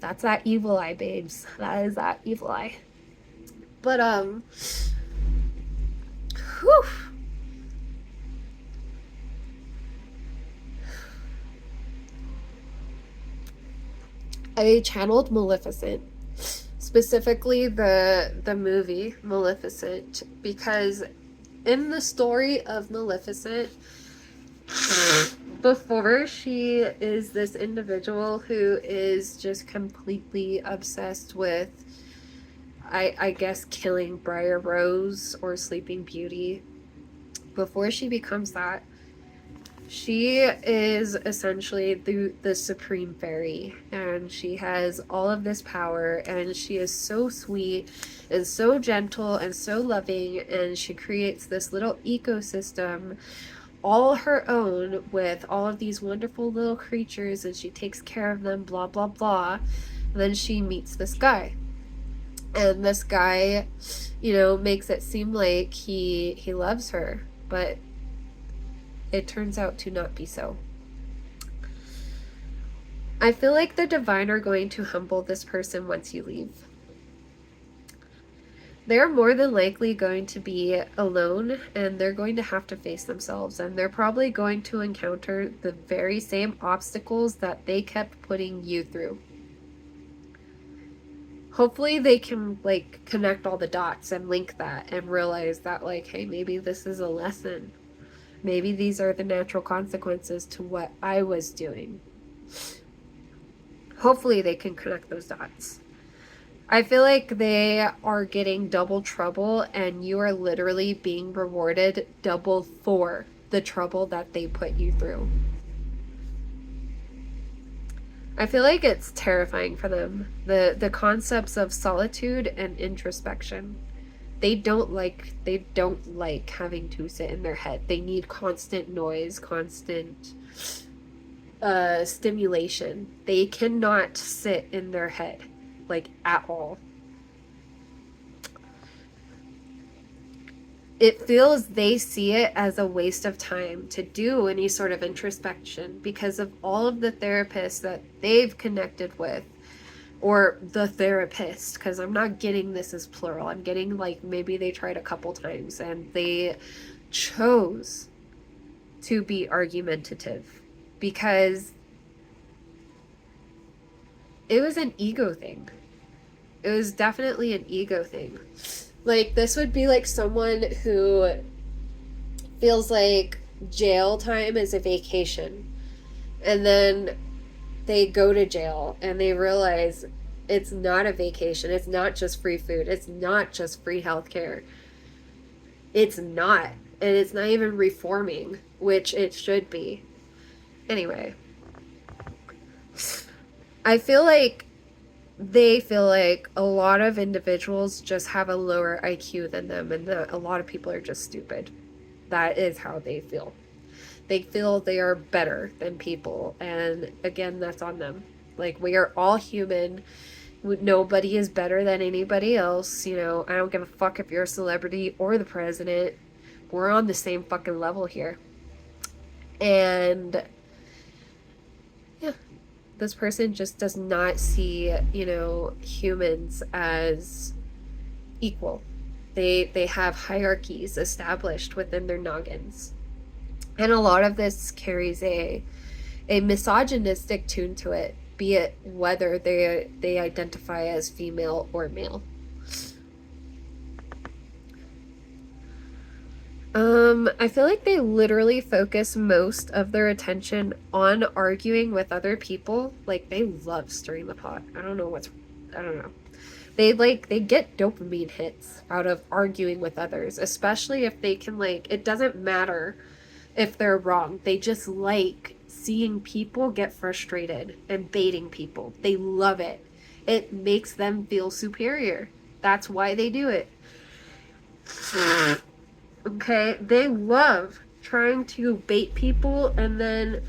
That's that evil eye, babes. That is that evil eye. But, whew. I channeled Maleficent. specifically the movie Maleficent, because in the story of Maleficent, before she is this individual who is just completely obsessed with, I guess, killing Briar Rose or Sleeping Beauty, before she becomes that, she is essentially the supreme fairy, and she has all of this power, and she is so sweet and so gentle and so loving, and she creates this little ecosystem all her own with all of these wonderful little creatures, and she takes care of them, blah blah blah. And then she meets this guy, and this guy, makes it seem like he loves her, but it turns out to not be so. I feel like the divine are going to humble this person once you leave. They're more than likely going to be alone, and they're going to have to face themselves, and they're probably going to encounter the very same obstacles that they kept putting you through. Hopefully they can connect all the dots and link that and realize that hey, maybe this is a lesson. Maybe these are the natural consequences to what I was doing. Hopefully they can connect those dots. I feel like they are getting double trouble, and you are literally being rewarded double for the trouble that they put you through. I feel like it's terrifying for them. The concepts of solitude and introspection. They don't like having to sit in their head. They need constant noise, constant stimulation. They cannot sit in their head at all. It feels they see it as a waste of time to do any sort of introspection because of all of the therapists that they've connected with, or the therapist, because I'm not getting this as plural. I'm getting maybe they tried a couple times and they chose to be argumentative because it was an ego thing. It was definitely an ego thing. This would be someone who feels like jail time is a vacation, and then they go to jail and they realize it's not a vacation. It's not just free food. It's not just free healthcare. It's not. And it's not even reforming, which it should be. Anyway, I feel like they feel like a lot of individuals just have a lower IQ than them, and that a lot of people are just stupid. That is how they feel. They feel they are better than people, and again, that's on them. We are all human. Nobody is better than anybody else. I don't give a fuck if you're a celebrity or the president. We're on the same fucking level here. And yeah, this person just does not see, humans as equal. They have hierarchies established within their noggins. And a lot of this carries a misogynistic tune to it, be it whether they identify as female or male. I feel like they literally focus most of their attention on arguing with other people. They love stirring the pot. I don't know. They get dopamine hits out of arguing with others, especially if they can it doesn't matter if they're wrong. They just seeing people get frustrated and baiting people. They love it. It makes them feel superior. That's why they do it. Okay, they love trying to bait people and then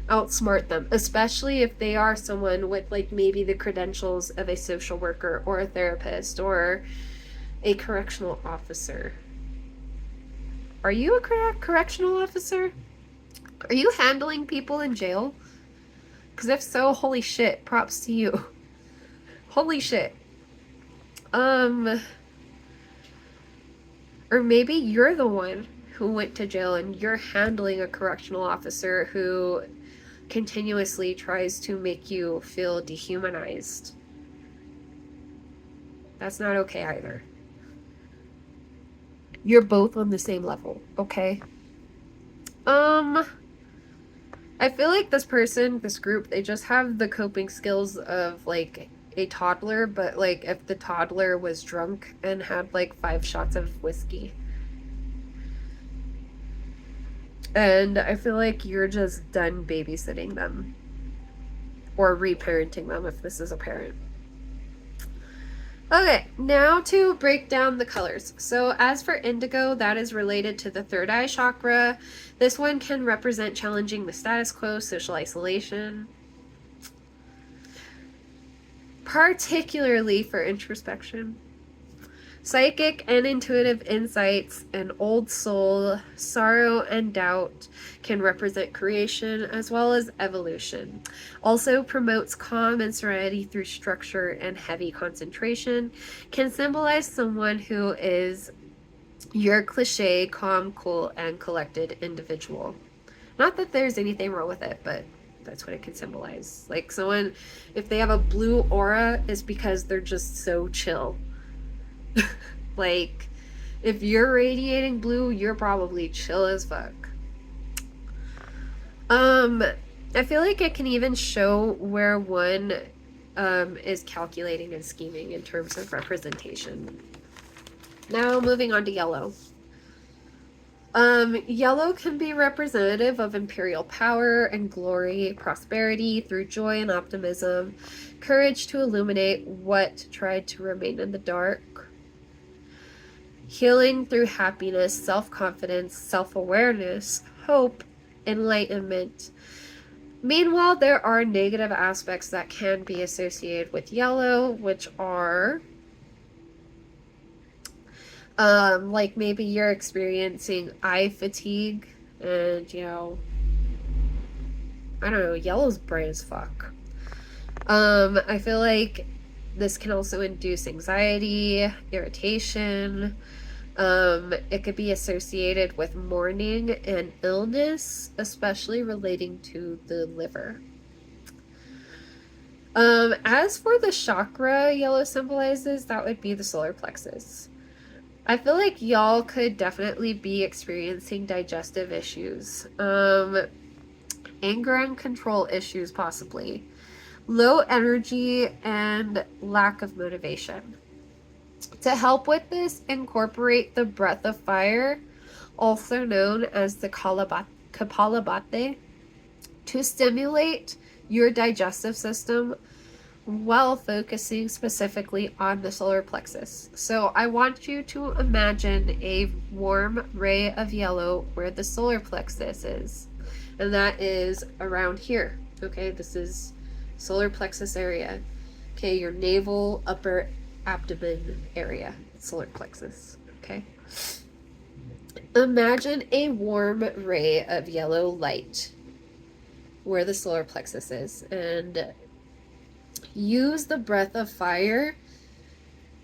outsmart them, especially if they are someone with maybe the credentials of a social worker or a therapist or a correctional officer. Are you a correctional officer? Are you handling people in jail? Because if so, holy shit, props to you. Holy shit. Or maybe you're the one who went to jail and you're handling a correctional officer who continuously tries to make you feel dehumanized. That's not okay either. You're both on the same level, okay? I feel like this person, this group, they just have the coping skills of like a toddler, but like if the toddler was drunk and had like 5 shots of whiskey. And I feel like you're just done babysitting them or reparenting them if this is a parent. Okay, now to break down the colors. So as for indigo, that is related to the third eye chakra. This one can represent challenging the status quo, social isolation, particularly for introspection. Psychic and intuitive insights, and old soul, sorrow and doubt can represent creation as well as evolution. Also promotes calm and serenity through structure and heavy concentration. Can symbolize someone who is your cliche, calm, cool, and collected individual. Not that there's anything wrong with it, but that's what it can symbolize. Like someone, if they have a blue aura, it's because they're just so chill. Like, if you're radiating blue, you're probably chill as fuck. I feel like it can even show where one is calculating and scheming in terms of representation. Now, moving on to yellow. Yellow can be representative of imperial power and glory, prosperity through joy and optimism, courage to illuminate what tried to remain in the dark, healing through happiness, self-confidence, self-awareness, hope, enlightenment. Meanwhile, there are negative aspects that can be associated with yellow, which are like maybe you're experiencing eye fatigue, and I don't know, yellow's bright as fuck. I feel like this can also induce anxiety, irritation. It could be associated with mourning and illness, especially relating to the liver. As for the chakra yellow symbolizes, that would be the solar plexus. I feel like y'all could definitely be experiencing digestive issues, anger and control issues possibly, low energy, and lack of motivation. To help with this, incorporate the breath of fire, also known as the Kapalabhati, to stimulate your digestive system while focusing specifically on the solar plexus. So I want you to imagine a warm ray of yellow where the solar plexus is, and that is around here. Okay, this is solar plexus area. Okay, your navel, upper abdomen area, solar plexus. Okay, imagine a warm ray of yellow light where the solar plexus is, and use the breath of fire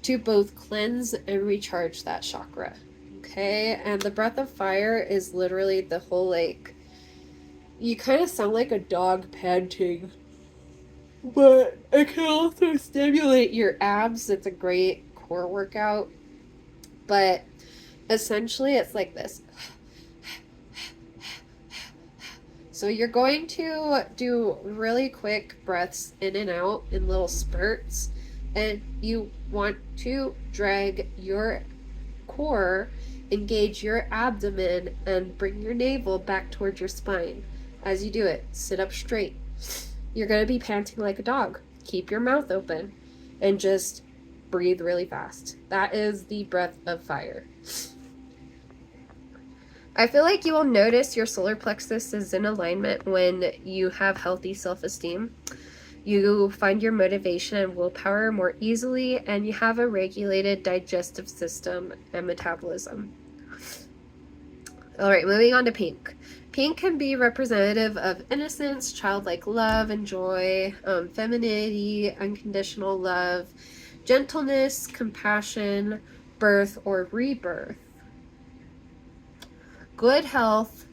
to both cleanse and recharge that chakra. Okay, and the breath of fire is literally the whole, like, you kind of sound like a dog panting, but it can also stimulate your abs. It's a great core workout, but essentially it's like this. So you're going to do really quick breaths in and out in little spurts, and you want to drag your core, engage your abdomen, and bring your navel back towards your spine. As you do it, sit up straight. You're going to be panting like a dog. Keep your mouth open and just breathe really fast. That is the breath of fire. I feel like you will notice your solar plexus is in alignment when you have healthy self-esteem. You find your motivation and willpower more easily, and you have a regulated digestive system and metabolism. All right, moving on to pink. Pink can be representative of innocence, childlike love and joy, femininity, unconditional love, gentleness, compassion, birth or rebirth, good health,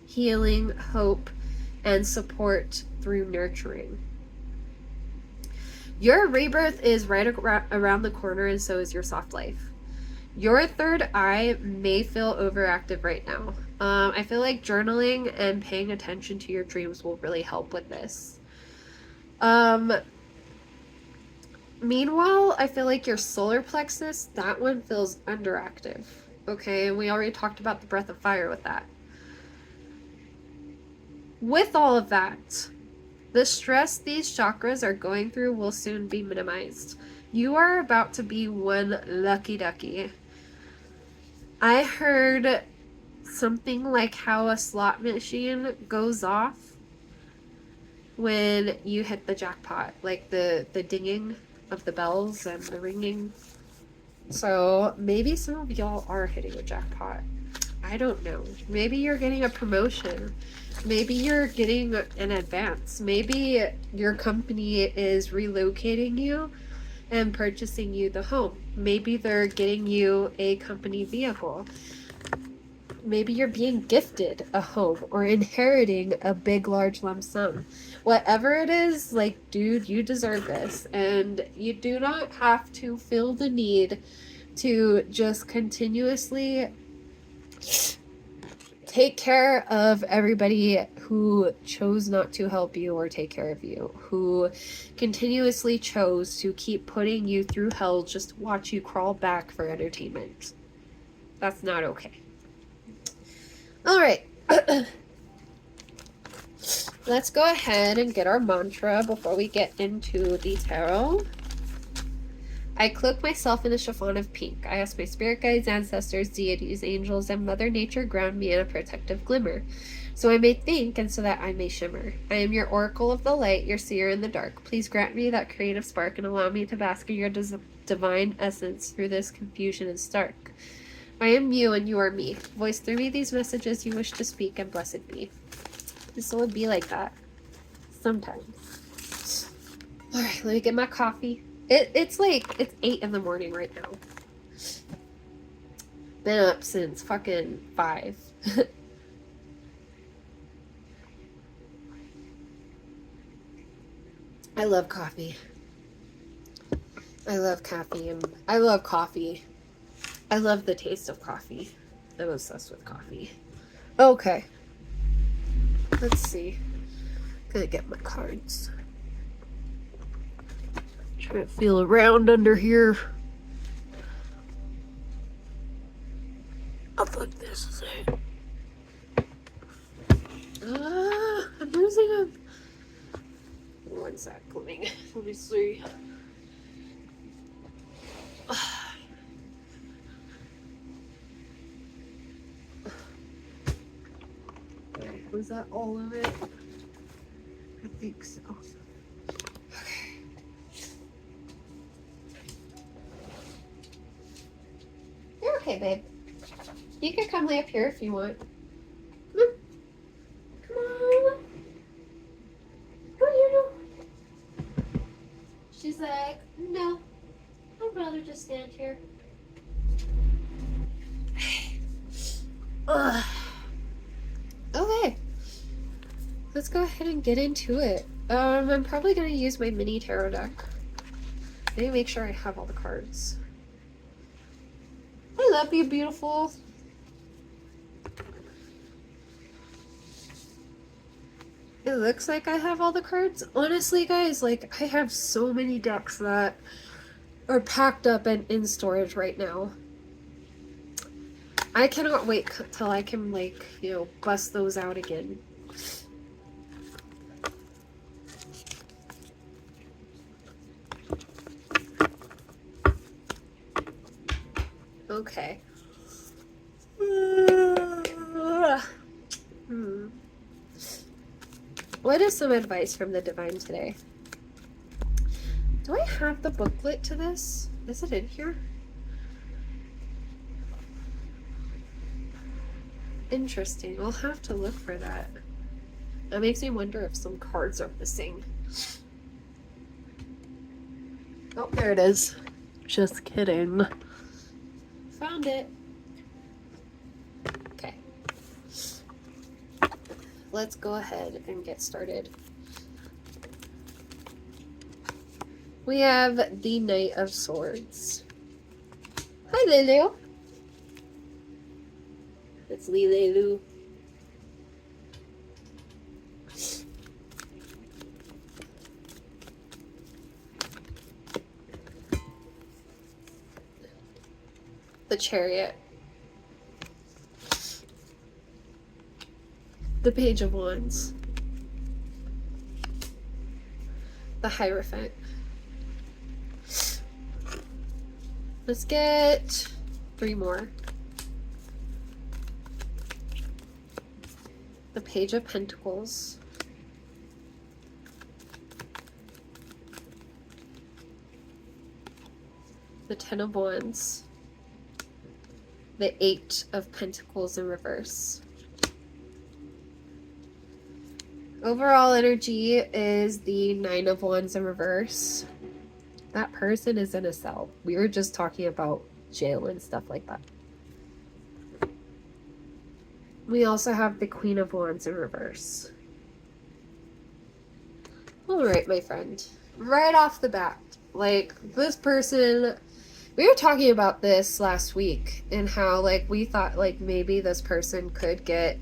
healing, hope, and support through nurturing. Your rebirth is right around the corner, and so is your soft life. Your third eye may feel overactive right now. I feel like journaling and paying attention to your dreams will really help with this. Meanwhile, I feel like your solar plexus, that one feels underactive. Okay, and we already talked about the breath of fire with that. With all of that, the stress these chakras are going through will soon be minimized. You are about to be one lucky ducky. I heard something like how a slot machine goes off when you hit the jackpot, like the dinging of the bells and the ringing. So maybe some of y'all are hitting a jackpot. I don't know. Maybe you're getting a promotion. Maybe you're getting an advance. Maybe your company is relocating you and purchasing you the home. Maybe they're getting you a company vehicle. Maybe you're being gifted a home or inheriting a big, large lump sum. Whatever it is, like, dude, you deserve this. And you do not have to feel the need to just continuously take care of everybody who chose not to help you or take care of you, who continuously chose to keep putting you through hell just to watch you crawl back for entertainment. That's not okay. All right. Let's go ahead and get our mantra before we get into the tarot. I cloak myself in a chiffon of pink. I ask my spirit guides, ancestors, deities, angels, and Mother Nature ground me in a protective glimmer, so I may think and so that I may shimmer. I am your oracle of the light, your seer in the dark. Please grant me that creative spark and allow me to bask in your divine essence through this confusion and stark. I am you and you are me. Voice through me these messages you wish to speak, and blessed be. This will be like that. Sometimes. Alright, let me get my coffee. It's 8 in the morning right now. Been up since fucking 5. I love coffee. I love caffeine. I love coffee. I love the taste of coffee. I'm obsessed with coffee. Okay. Let's see. Gonna get my cards. Try to feel around under here. I think this is it. I'm losing them. One sec. Let me see. Was that all of it? I think so. Okay. You're okay, babe. You can come lay up here if you want. Come on. Come on. Come on, you know. She's like, no. I'd rather just stand here. Ugh. Okay. Let's go ahead and get into it. I'm probably going to use my mini tarot deck. I need to make sure I have all the cards. I love you, beautiful. It looks like I have all the cards. Honestly, guys, like, I have so many decks that are packed up and in storage right now. I cannot wait till I can, like, you know, bust those out again. Okay. What is some advice from the divine today? Do I have the booklet to this? Is it in here? Interesting. I'll have to look for that. That makes me wonder if some cards are missing. Oh, there it is. Just kidding. Found it. Okay. Let's go ahead and get started. We have the Knight of Swords. Hi, Lulu. It's Lulu. The Chariot. The Page of Wands. The Hierophant. Let's get 3 more. The Page of Pentacles. The Ten of Wands. The 8 of Pentacles in reverse. Overall energy is the 9 of Wands in reverse. That person is in a cell. We were just talking about jail and stuff like that. We also have the Queen of Wands in reverse. Alright, my friend. Right off the bat, like, this person... We were talking about this last week and how, like, we thought, like, maybe this person could get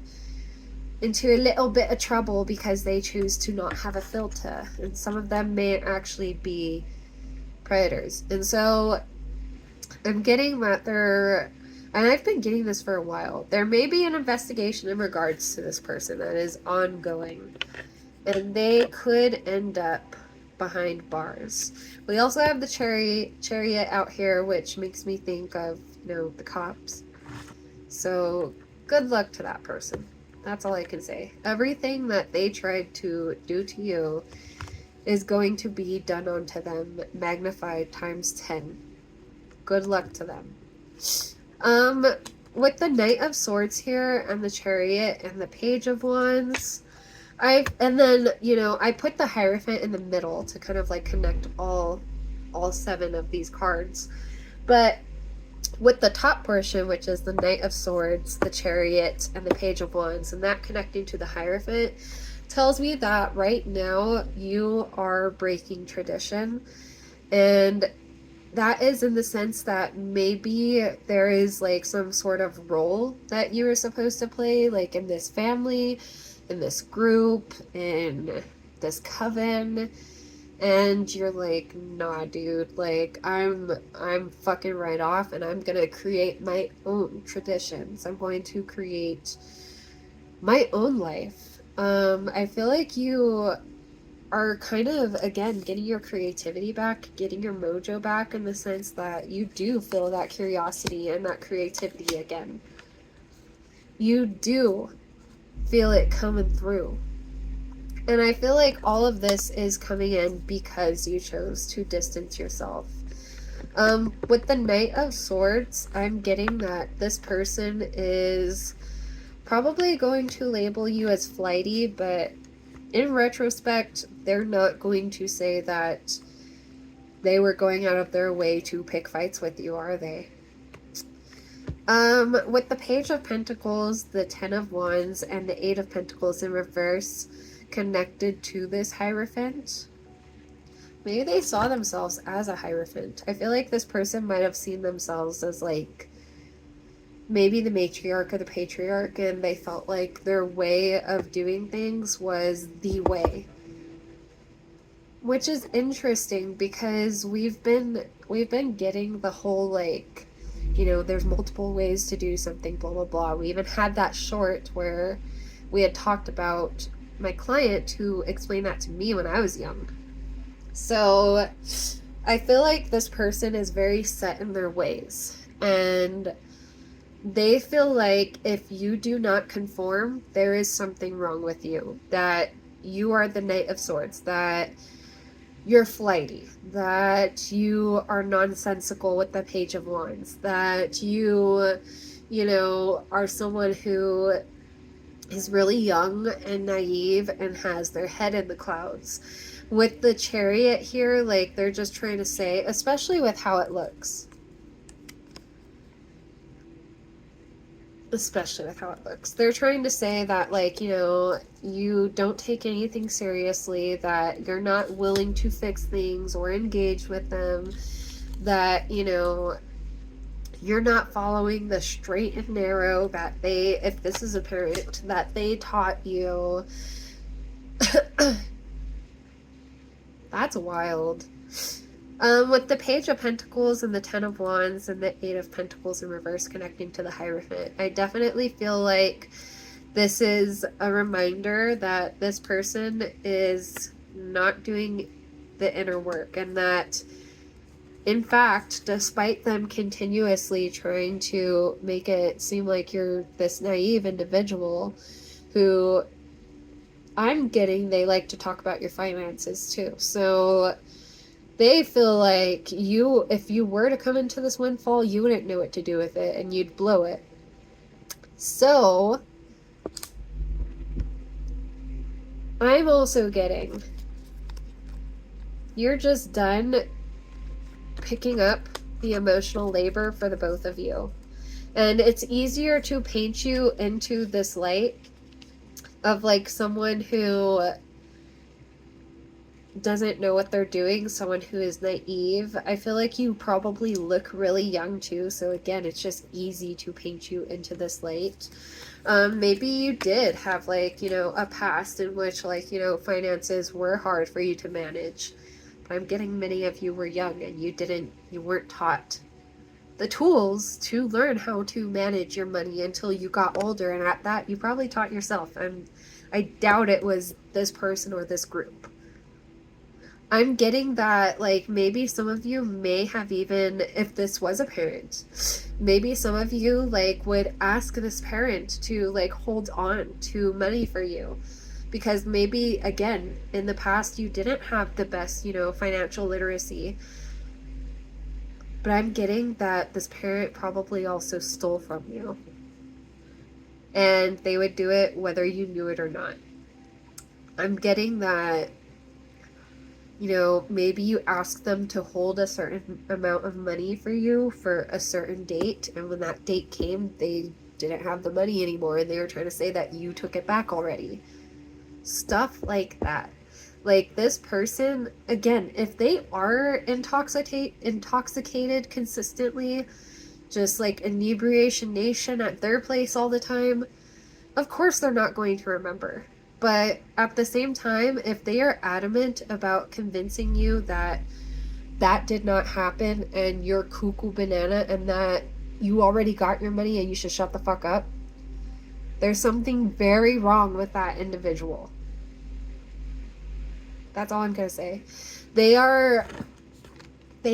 into a little bit of trouble because they choose to not have a filter. And some of them may actually be predators. And so I'm getting that they're... And I've been getting this for a while. There may be an investigation in regards to this person that is ongoing. And they could end up behind bars. We also have the chariot out here, which makes me think of, you know, the cops. So good luck to that person. That's all I can say. Everything that they tried to do to you is going to be done onto them, magnified times 10. Good luck to them. With the Knight of Swords here and the Chariot and the Page of Wands, and then, you know, I put the Hierophant in the middle to kind of like connect all 7 of these cards. But with the top portion, which is the Knight of Swords, the Chariot, and the Page of Wands, and that connecting to the Hierophant, tells me that right now you are breaking tradition. And that is in the sense that maybe there is like some sort of role that you were supposed to play, like in this family, in this group, in this coven, and you're like, nah, dude, like, I'm fucking right off, and I'm gonna create my own traditions. I'm going to create my own life. I feel like you are kind of, again, getting your creativity back, getting your mojo back, in the sense that you do feel that curiosity and that creativity again. You do feel it coming through. And I feel like all of this is coming in because you chose to distance yourself. With the Knight of Swords, I'm getting that this person is probably going to label you as flighty, but in retrospect, they're not going to say that they were going out of their way to pick fights with you, are they? With the Page of Pentacles, the 10 of Wands, and the 8 of Pentacles in reverse connected to this Hierophant, maybe they saw themselves as a Hierophant. I feel like this person might have seen themselves as, like, maybe the matriarch or the patriarch, and they felt like their way of doing things was the way. Which is interesting because we've been getting the whole, like, you know, there's multiple ways to do something, blah, blah, blah. We even had that short where we had talked about my client who explained that to me when I was young. So I feel like this person is very set in their ways, and they feel like if you do not conform, there is something wrong with you, that you are the Knight of Swords, that you're flighty, that you are nonsensical with the Page of Wands, that you know, are someone who is really young and naive and has their head in the clouds. With the Chariot here, like, they're just trying to say, especially with how it looks, especially with how it looks. They're trying to say that, like, you don't take anything seriously, that you're not willing to fix things or engage with them, that, you're not following the straight and narrow that they, if this is a parent, that they taught you. That's wild. With the Page of Pentacles and the Ten of Wands and the Eight of Pentacles in reverse connecting to the Hierophant, I definitely feel like this is a reminder that this person is not doing the inner work, and that, in fact, despite them continuously trying to make it seem like you're this naive individual who, I'm getting, they like to talk about your finances too. So they feel like if you were to come into this windfall, you wouldn't know what to do with it and you'd blow it. So I'm also getting, you're just done picking up the emotional labor for the both of you. And it's easier to paint you into this light of like someone who doesn't know what they're doing, someone who is naive. I feel like you probably look really young too, so again, it's just easy to paint you into this light. Maybe you did have like, a past in which like, finances were hard for you to manage. But I'm getting many of you were young and you weren't taught the tools to learn how to manage your money until you got older, and at that you probably taught yourself. I doubt it was this person or this group. I'm getting that, like, maybe some of you may have, even if this was a parent, maybe some of you, like, would ask this parent to, like, hold on to money for you. Because maybe, again, in the past you didn't have the best, financial literacy. But I'm getting that this parent probably also stole from you. And they would do it whether you knew it or not. I'm getting that, maybe you ask them to hold a certain amount of money for you for a certain date, and when that date came, they didn't have the money anymore, and they were trying to say that you took it back already. Stuff like that. Like, this person, again, if they are intoxicated consistently, just like inebriation nation at their place all the time, of course they're not going to remember. But at the same time, if they are adamant about convincing you that that did not happen and you're cuckoo banana and that you already got your money and you should shut the fuck up, there's something very wrong with that individual. That's all I'm gonna say. They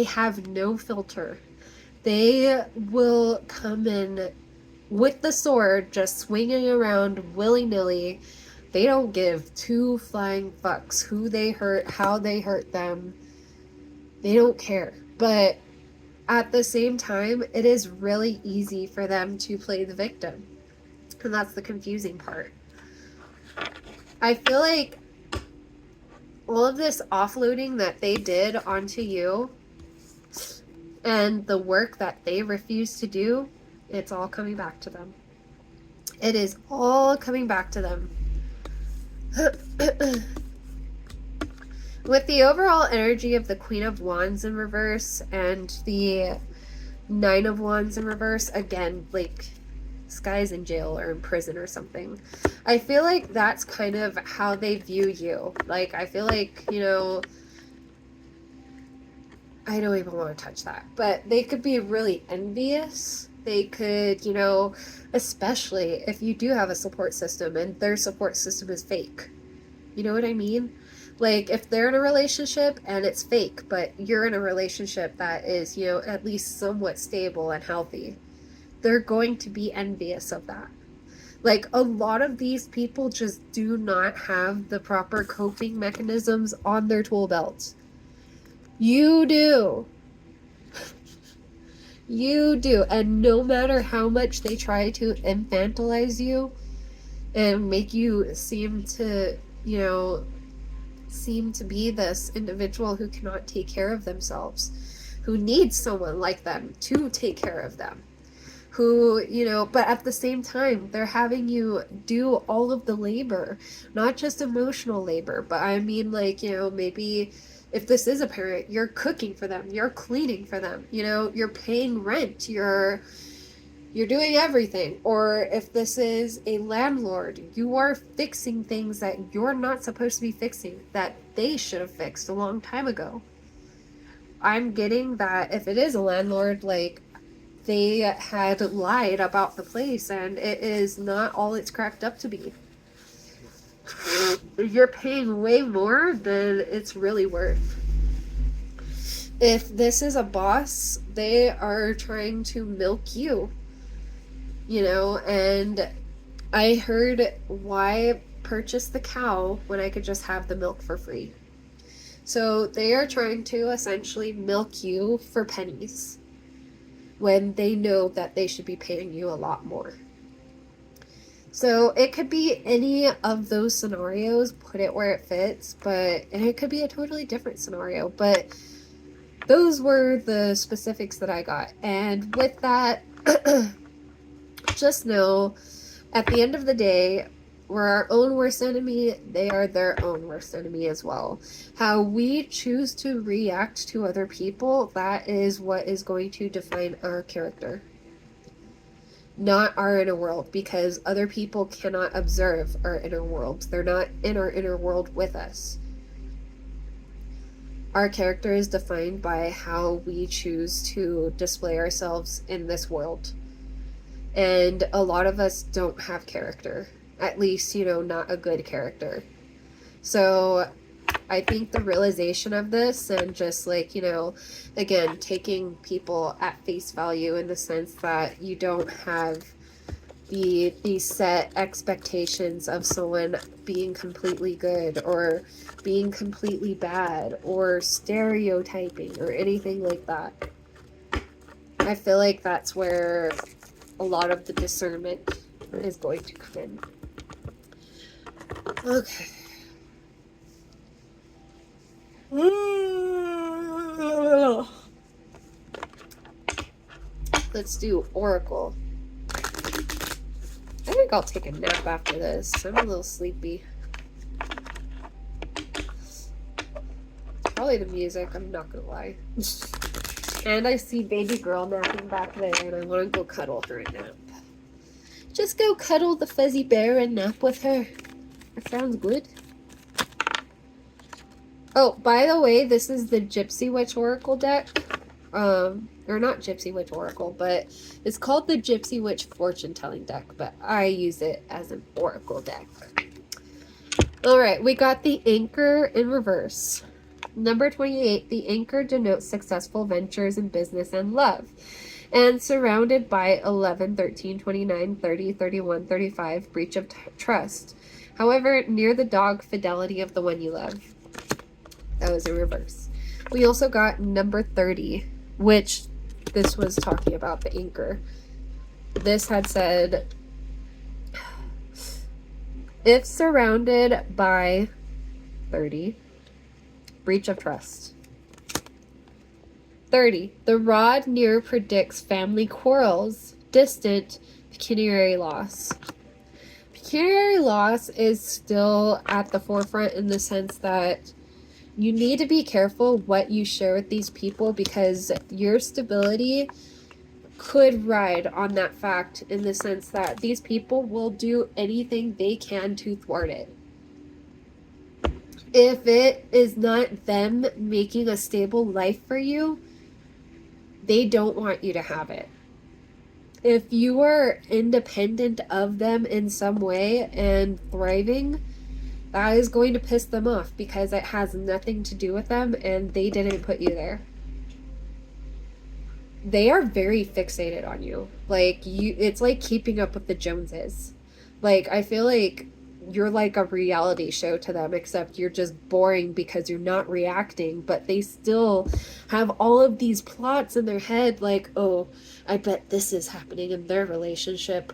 have no filter. They will come in with the sword, just swinging around willy-nilly. They don't give two flying fucks who they hurt, how they hurt them. They don't care. But at the same time, it is really easy for them to play the victim. And that's the confusing part. I feel like all of this offloading that they did onto you and the work that they refused to do, it's all coming back to them. It is all coming back to them. With the overall energy of the Queen of Wands in reverse and the Nine of Wands in reverse, again, like, this guy's in jail or in prison or something. I feel like that's kind of how they view you. Like, I feel like, I don't even want to touch that, but they could be really envious. They could, especially if you do have a support system and their support system is fake. You know what I mean? Like, if they're in a relationship and it's fake, but you're in a relationship that is, at least somewhat stable and healthy, they're going to be envious of that. Like, a lot of these people just do not have the proper coping mechanisms on their tool belt. You do. You do. And no matter how much they try to infantilize you and make you seem to be this individual who cannot take care of themselves, who needs someone like them to take care of them, who, but at the same time, they're having you do all of the labor, not just emotional labor, but I mean, like, maybe if this is a parent, you're cooking for them, you're cleaning for them, you're paying rent, you're doing everything. Or if this is a landlord, you are fixing things that you're not supposed to be fixing, that they should have fixed a long time ago. I'm getting that if it is a landlord, like, they had lied about the place and it is not all it's cracked up to be. You're paying way more than it's really worth. If this is a boss, they are trying to milk you, and I heard, why purchase the cow when I could just have the milk for free? So they are trying to essentially milk you for pennies when they know that they should be paying you a lot more. So it could be any of those scenarios, put it where it fits, and it could be a totally different scenario, but those were the specifics that I got. And with that, just know, at the end of the day, we're our own worst enemy. They are their own worst enemy as well. How we choose to react to other people, that is what is going to define our character, not our inner world, because other people cannot observe our inner world. They're not in our inner world with us. Our character is defined by how we choose to display ourselves in this world. And a lot of us don't have character. At least, not a good character. So I think the realization of this, and just like, again, taking people at face value in the sense that you don't have these set expectations of someone being completely good or being completely bad or stereotyping or anything like that. I feel like that's where a lot of the discernment is going to come in. Okay. Let's do Oracle. I think I'll take a nap after this. I'm a little sleepy. Probably the music, I'm not gonna lie. And I see baby girl napping back there, and I want to go cuddle her and nap. Just go cuddle the fuzzy bear and nap with her. That sounds good. Oh, by the way, this is the Gypsy Witch Oracle deck. Or not Gypsy Witch Oracle, but it's called the Gypsy Witch Fortune Telling deck, but I use it as an Oracle deck. Alright, we got the Anchor in reverse. Number 28, the Anchor denotes successful ventures in business and love, and surrounded by 11, 13, 29, 30, 31, 35, breach of trust. However, near the dog, fidelity of the one you love. That was in reverse. We also got number 30, which this was talking about the Anchor. This had said, if surrounded by 30, breach of trust. 30. The rod near predicts family quarrels, distant, pecuniary loss. Pecuniary loss is still at the forefront in the sense that you need to be careful what you share with these people, because your stability could ride on that fact, in the sense that these people will do anything they can to thwart it. If it is not them making a stable life for you, they don't want you to have it. If you are independent of them in some way and thriving, that is going to piss them off, because it has nothing to do with them and they didn't put you there. They are very fixated on you. Like, it's like keeping up with the Joneses. Like, I feel like you're like a reality show to them, except you're just boring because you're not reacting, but they still have all of these plots in their head, like, oh, I bet this is happening in their relationship.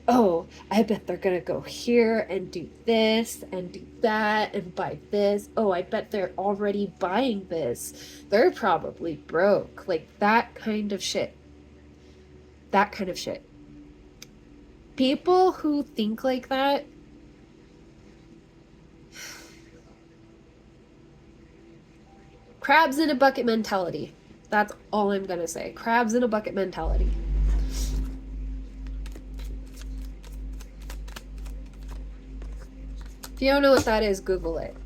Oh, I bet they're gonna go here and do this and do that and buy this. Oh, I bet they're already buying this. They're probably broke. Like, that kind of shit. That kind of shit. People who think like that, crabs in a bucket mentality. That's all I'm gonna say. Crabs in a bucket mentality. If you don't know what that is, Google it.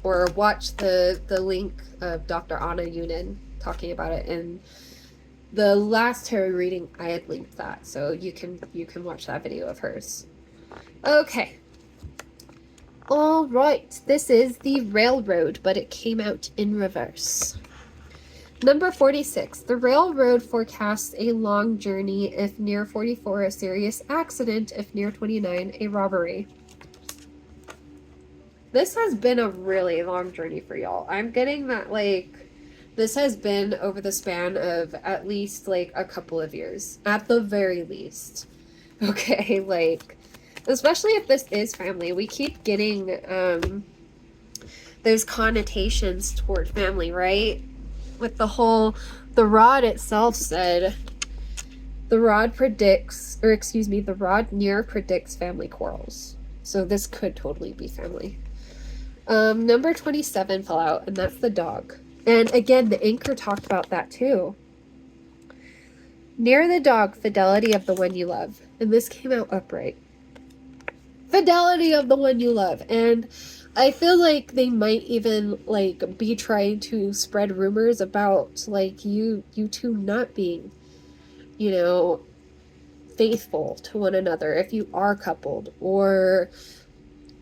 Or watch the link of Dr. Anna Yunin talking about it in the last tarot reading. I had linked that, so you can watch that video of hers. Okay. All right, this is the railroad, but it came out in reverse. Number 46. The railroad forecasts a long journey if near 44, a serious accident if near 29, a robbery. This has been a really long journey for y'all. I'm getting that, like, this has been over the span of at least, like, a couple of years. At the very least. Okay, like, especially if this is family. We keep getting, those connotations toward family, right? With the whole, the rod itself said, the rod near predicts family quarrels. So this could totally be family. Number 27 fell out, and that's the dog. And again, the anchor talked about that too. Near the dog, fidelity of the one you love. And this came out upright. Fidelity of the one you love. And I feel like they might even, like, be trying to spread rumors about, like, you two not being, you know, faithful to one another if you are coupled, or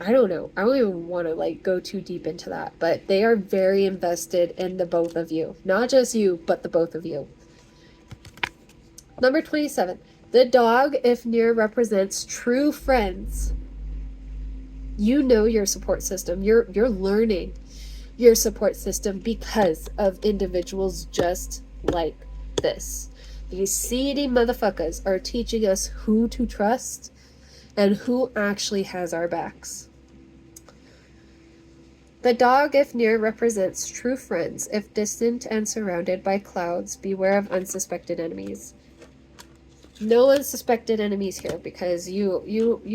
I don't know. I don't even want to, like, go too deep into that, but they are very invested in the both of you. Not just you, but the both of you. Number 27. The dog, if near, represents true friends. You know your support system. You're learning your support system because of individuals just like this. These seedy motherfuckers are teaching us who to trust and who actually has our backs. The dog, if near, represents true friends. If distant and surrounded by clouds, beware of unsuspected enemies. No unsuspected enemies here, because you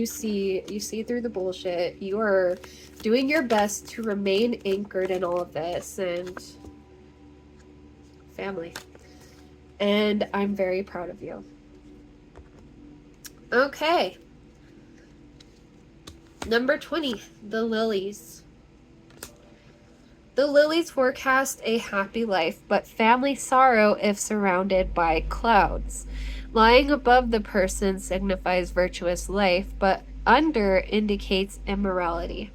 see through the bullshit. You are doing your best to remain anchored in all of this, and family. And I'm very proud of you. Okay. Number 20, the lilies. The lilies forecast a happy life, but family sorrow if surrounded by clouds. Lying above the person signifies virtuous life, but under indicates immorality.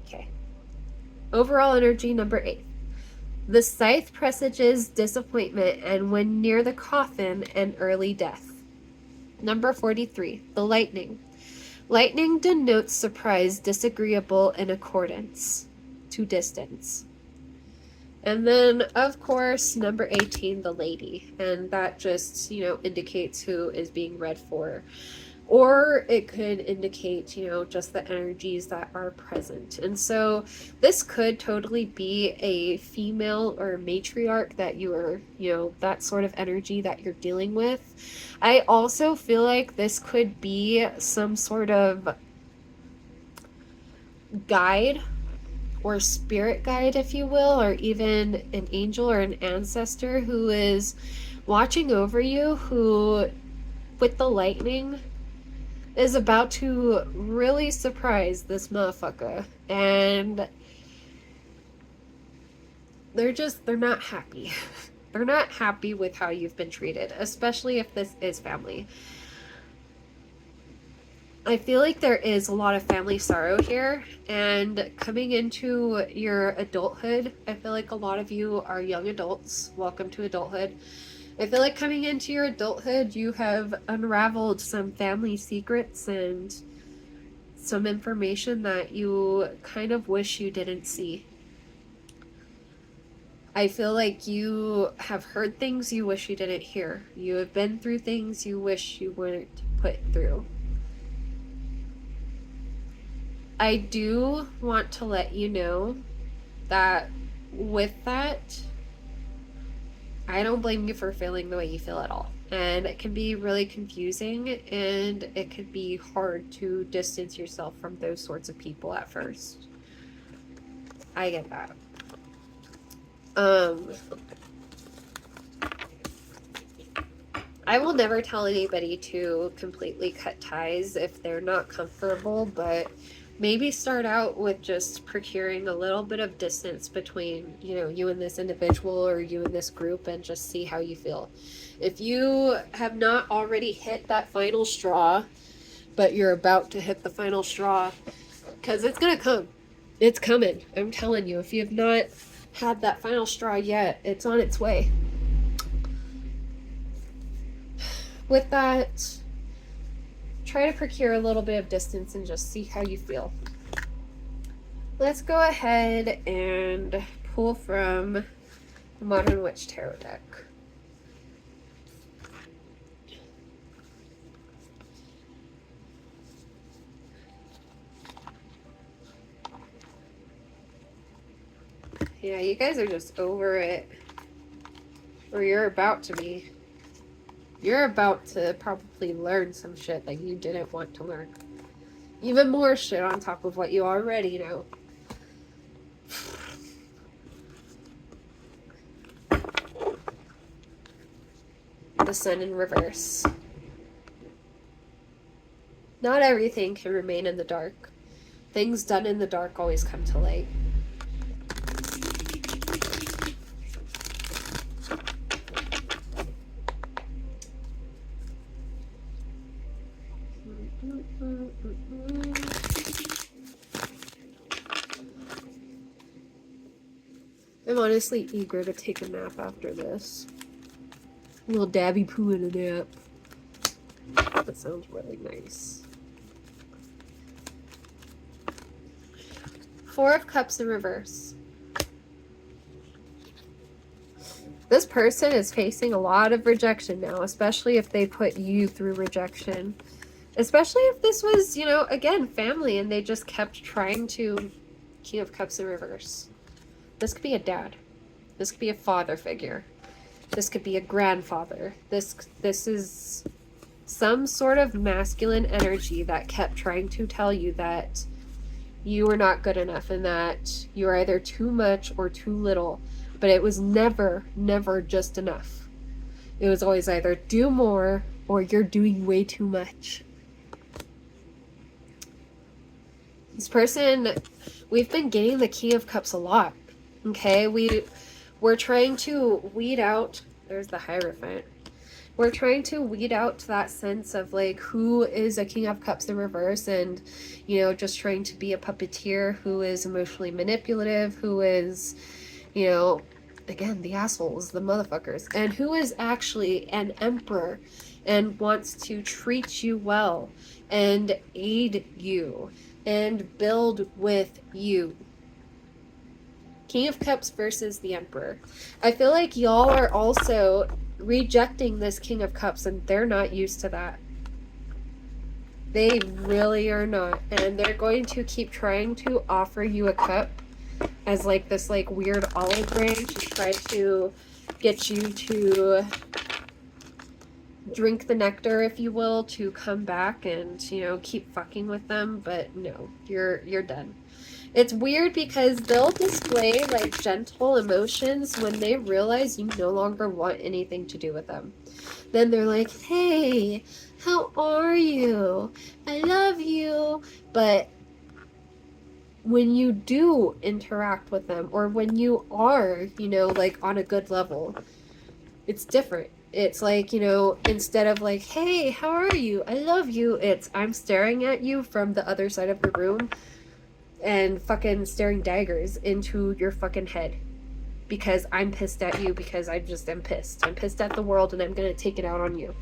Okay. Overall energy, number 8. The scythe presages disappointment, and when near the coffin, an early death. Number 43. The lightning. Lightning denotes surprise disagreeable in accordance to distance. And then, of course, number 18, the lady. And that just, indicates who is being read for. Or it could indicate, just the energies that are present. And so this could totally be a female or matriarch that you are, that sort of energy that you're dealing with. I also feel like this could be some sort of guide or spirit guide, if you will, or even an angel or an ancestor who is watching over you, who, with the lightning, is about to really surprise this motherfucker. And they're not happy. They're not happy with how you've been treated, especially if this is family. I feel like there is a lot of family sorrow here, and coming into your adulthood, I feel like a lot of you are young adults. Welcome to adulthood. I feel like coming into your adulthood, you have unraveled some family secrets and some information that you kind of wish you didn't see. I feel like you have heard things you wish you didn't hear. You have been through things you wish you weren't put through. I do want to let you know that with that, I don't blame you for feeling the way you feel at all. And it can be really confusing, and it can be hard to distance yourself from those sorts of people at first. I get that. I will never tell anybody to completely cut ties if they're not comfortable, but maybe start out with just procuring a little bit of distance between, you and this individual or you and this group, and just see how you feel. If you have not already hit that final straw, but you're about to hit the final straw, because it's going to come. It's coming. I'm telling you, if you have not had that final straw yet, it's on its way. With that, try to procure a little bit of distance and just see how you feel. Let's go ahead and pull from the Modern Witch Tarot deck. Yeah, you guys are just over it. Or you're about to be. You're about to probably learn some shit that you didn't want to learn. Even more shit on top of what you already know. The Sun in reverse. Not everything can remain in the dark. Things done in the dark always come to light. I'm honestly eager to take a nap after this. A little dabby poo in a nap. That sounds really nice. Four of Cups in reverse. This person is facing a lot of rejection now, especially if they put you through rejection. Especially if this was, again, family, and they just kept trying to. King of Cups in reverse. This could be a dad. This could be a father figure. This could be a grandfather. This is some sort of masculine energy that kept trying to tell you that you were not good enough and that you are either too much or too little. But it was never, never just enough. It was always either do more or you're doing way too much. This person, we've been getting the King of Cups a lot. Okay, we're trying to weed out, there's the Hierophant. We're trying to weed out that sense of like who is a King of Cups in reverse and, just trying to be a puppeteer who is emotionally manipulative, who is, again, the assholes, the motherfuckers, and who is actually an emperor and wants to treat you well and aid you and build with you. King of Cups versus the Emperor. I feel like y'all are also rejecting this King of Cups, and they're not used to that. They really are not. And they're going to keep trying to offer you a cup as like this like weird olive branch to try to get you to drink the nectar, if you will, to come back and, keep fucking with them. But no, you're done. It's weird because they'll display like gentle emotions when they realize you no longer want anything to do with them. Then they're like, hey, how are you? I love you. But when you do interact with them, or when you are, like on a good level, it's different. It's like, instead of like, hey, how are you? I love you. It's I'm staring at you from the other side of the room and fucking staring daggers into your fucking head because I'm pissed at you, because I just am pissed. I'm pissed at the world and I'm gonna take it out on you.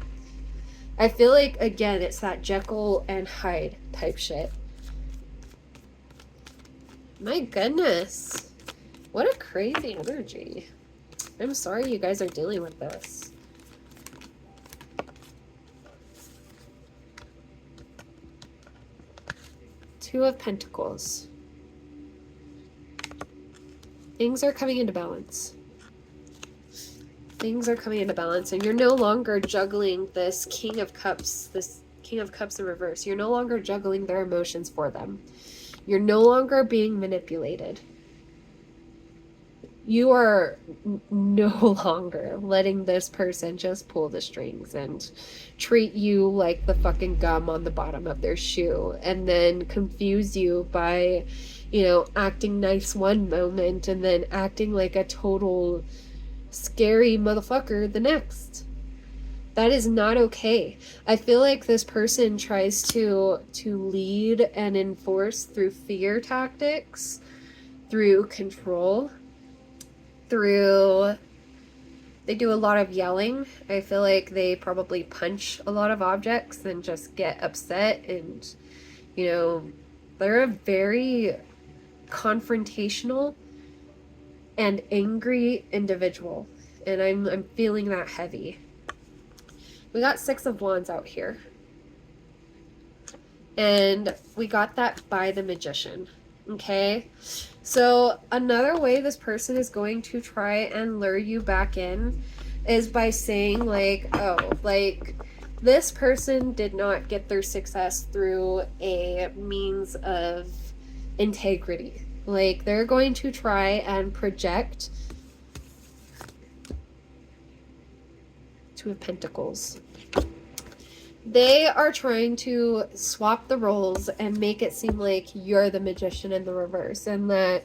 I feel like, again, it's that Jekyll and Hyde type shit. My goodness. What a crazy energy. I'm sorry you guys are dealing with this. Two of Pentacles. Things are coming into balance. Things are coming into balance, and you're no longer juggling this King of Cups in reverse. You're no longer juggling their emotions for them. You're no longer being manipulated. You are no longer letting this person just pull the strings and treat you like the fucking gum on the bottom of their shoe, and then confuse you by, acting nice one moment and then acting like a total scary motherfucker the next. That is not okay. I feel like this person tries to lead and enforce through fear tactics, through control, they do a lot of yelling. I feel like they probably punch a lot of objects and just get upset, and they're a very confrontational and angry individual, and I'm feeling that heavy. We got 6 of Wands out here, and we got that by the Magician. Okay, so another way this person is going to try and lure you back in is by saying like, oh, like this person did not get their success through a means of integrity. Like they're going to try and project 2 of Pentacles. They are trying to swap the roles and make it seem like you're the magician in the reverse, and that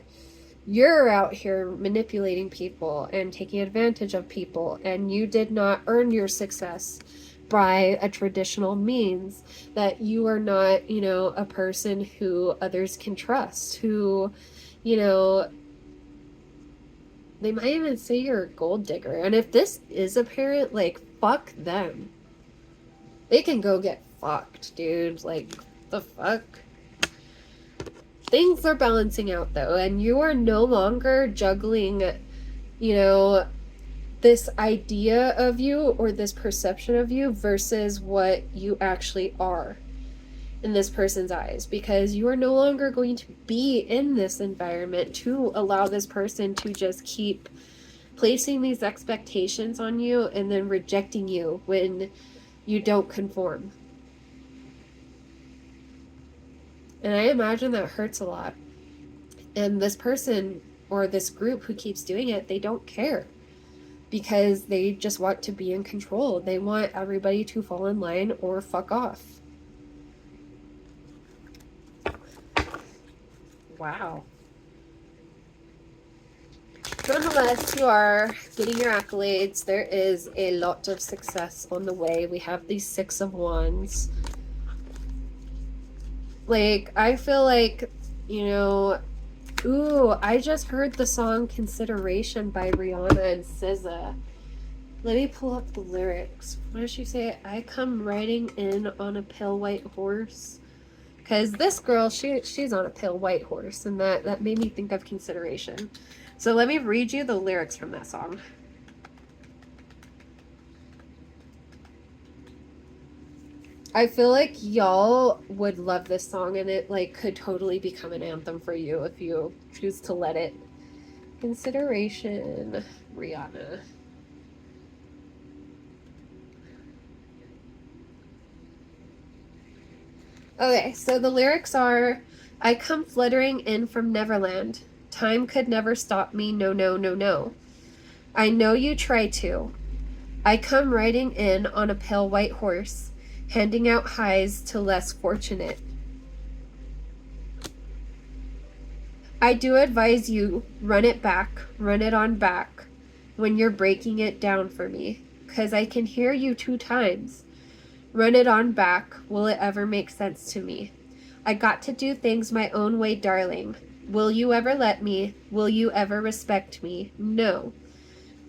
you're out here manipulating people and taking advantage of people, and you did not earn your success by a traditional means, that you are not, a person who others can trust, who, they might even say you're a gold digger. And if this is a parent, like, fuck them. They can go get fucked, dude. Like, the fuck? Things are balancing out, though, and you are no longer juggling, this idea of you or this perception of you versus what you actually are in this person's eyes, because you are no longer going to be in this environment to allow this person to just keep placing these expectations on you and then rejecting you when you don't conform. And I imagine that hurts a lot. And this person or this group who keeps doing it, they don't care, because they just want to be in control. They want everybody to fall in line or fuck off. Wow. So unless you are getting your accolades, there is a lot of success on the way. We have these 6 of Wands. Like, I feel like, ooh, I just heard the song Consideration by Rihanna and SZA. Let me pull up the lyrics. What does she say? I come riding in on a pale white horse. Because this girl, she's on a pale white horse, and that made me think of Consideration. So let me read you the lyrics from that song. I feel like y'all would love this song, and it like could totally become an anthem for you if you choose to let it. Consideration, Rihanna. Okay, so the lyrics are, I come fluttering in from Neverland. Time could never stop me, no, no, no, no. I know you try to. I come riding in on a pale white horse, handing out highs to less fortunate. I do advise you, run it back, run it on back, when you're breaking it down for me, 'cause I can hear you 2 times. Run it on back, will it ever make sense to me? I got to do things my own way, darling. Will you ever let me? Will you ever respect me? No.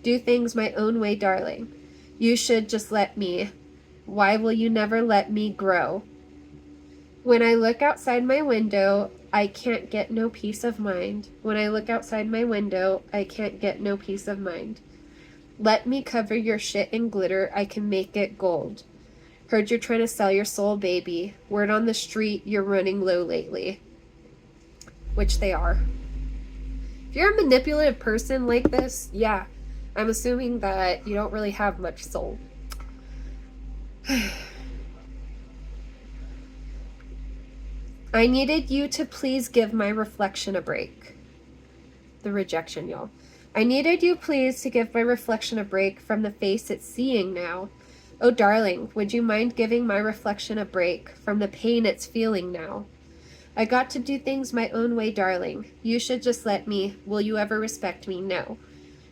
Do things my own way, darling. You should just let me. Why will you never let me grow? When I look outside my window, I can't get no peace of mind. When I look outside my window, I can't get no peace of mind. Let me cover your shit in glitter, I can make it gold. Heard you're trying to sell your soul, baby. Word on the street, you're running low lately. Which they are. If you're a manipulative person like this, yeah, I'm assuming that you don't really have much soul. I needed you to please give my reflection a break. The rejection, y'all. I needed you please to give my reflection a break from the face it's seeing now. Oh, darling, would you mind giving my reflection a break from the pain it's feeling now? I got to do things my own way, darling. You should just let me. Will you ever respect me? No.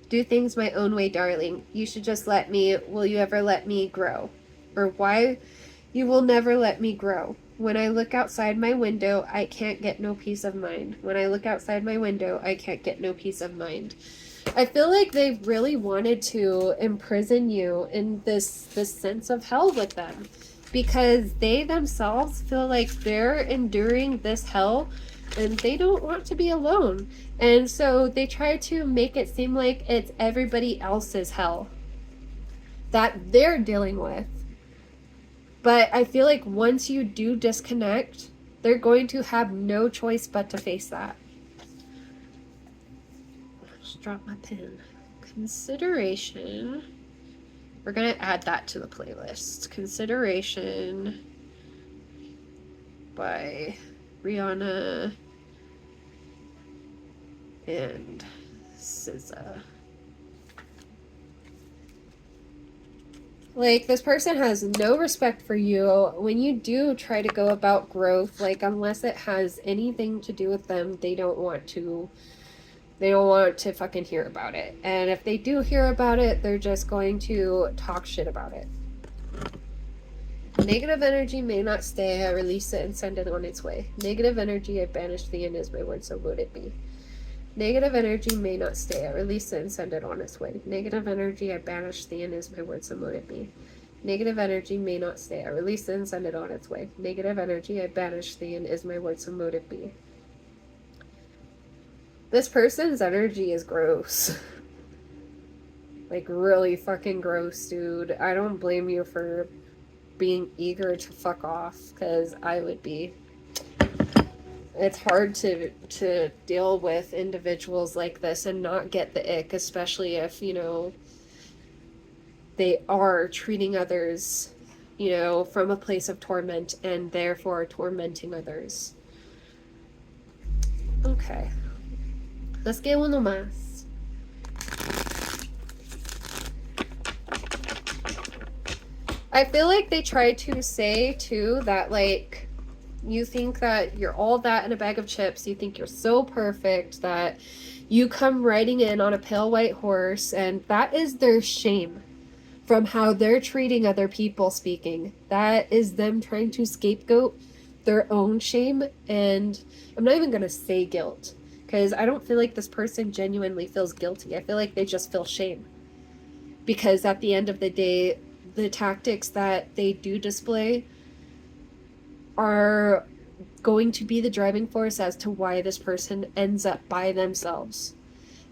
Do things my own way, darling. You should just let me. Will you ever let me grow? Or why? You will never let me grow. When I look outside my window, I can't get no peace of mind. When I look outside my window, I can't get no peace of mind. I feel like they really wanted to imprison you in this sense of hell with them, because they themselves feel like they're enduring this hell and they don't want to be alone. And so they try to make it seem like it's everybody else's hell that they're dealing with. But I feel like once you do disconnect, they're going to have no choice but to face that. Just drop my pen. Consideration. We're going to add that to the playlist. Consideration by Rihanna and SZA. Like, this person has no respect for you. When you do try to go about growth, like, unless it has anything to do with them, they don't want to fucking hear about it. And if they do hear about it, they're just going to talk shit about it. Negative energy may not stay. I release it and send it on its way. Negative energy, I banish thee and is my word, so would it be. Negative energy may not stay. I release it and send it on its way. Negative energy, I banish thee and is my word, so mote it be. Negative energy may not stay. I release it and send it on its way. Negative energy, I banish thee and is my word, so mote it be. This person's energy is gross. Like, really fucking gross, dude. I don't blame you for being eager to fuck off, because I would be. It's hard to deal with individuals like this and not get the ick, especially if, you know, they are treating others, you know, from a place of torment and therefore tormenting others. Okay. Let's get uno más. I feel like they try to say, too, that, like, you think that you're all that in a bag of chips. You think you're so perfect that you come riding in on a pale white horse, and that is their shame from how they're treating other people speaking. That is them trying to scapegoat their own shame, and I'm not even going to say guilt, because I don't feel like this person genuinely feels guilty. I feel like they just feel shame. Because at the end of the day, the tactics that they do display are going to be the driving force as to why this person ends up by themselves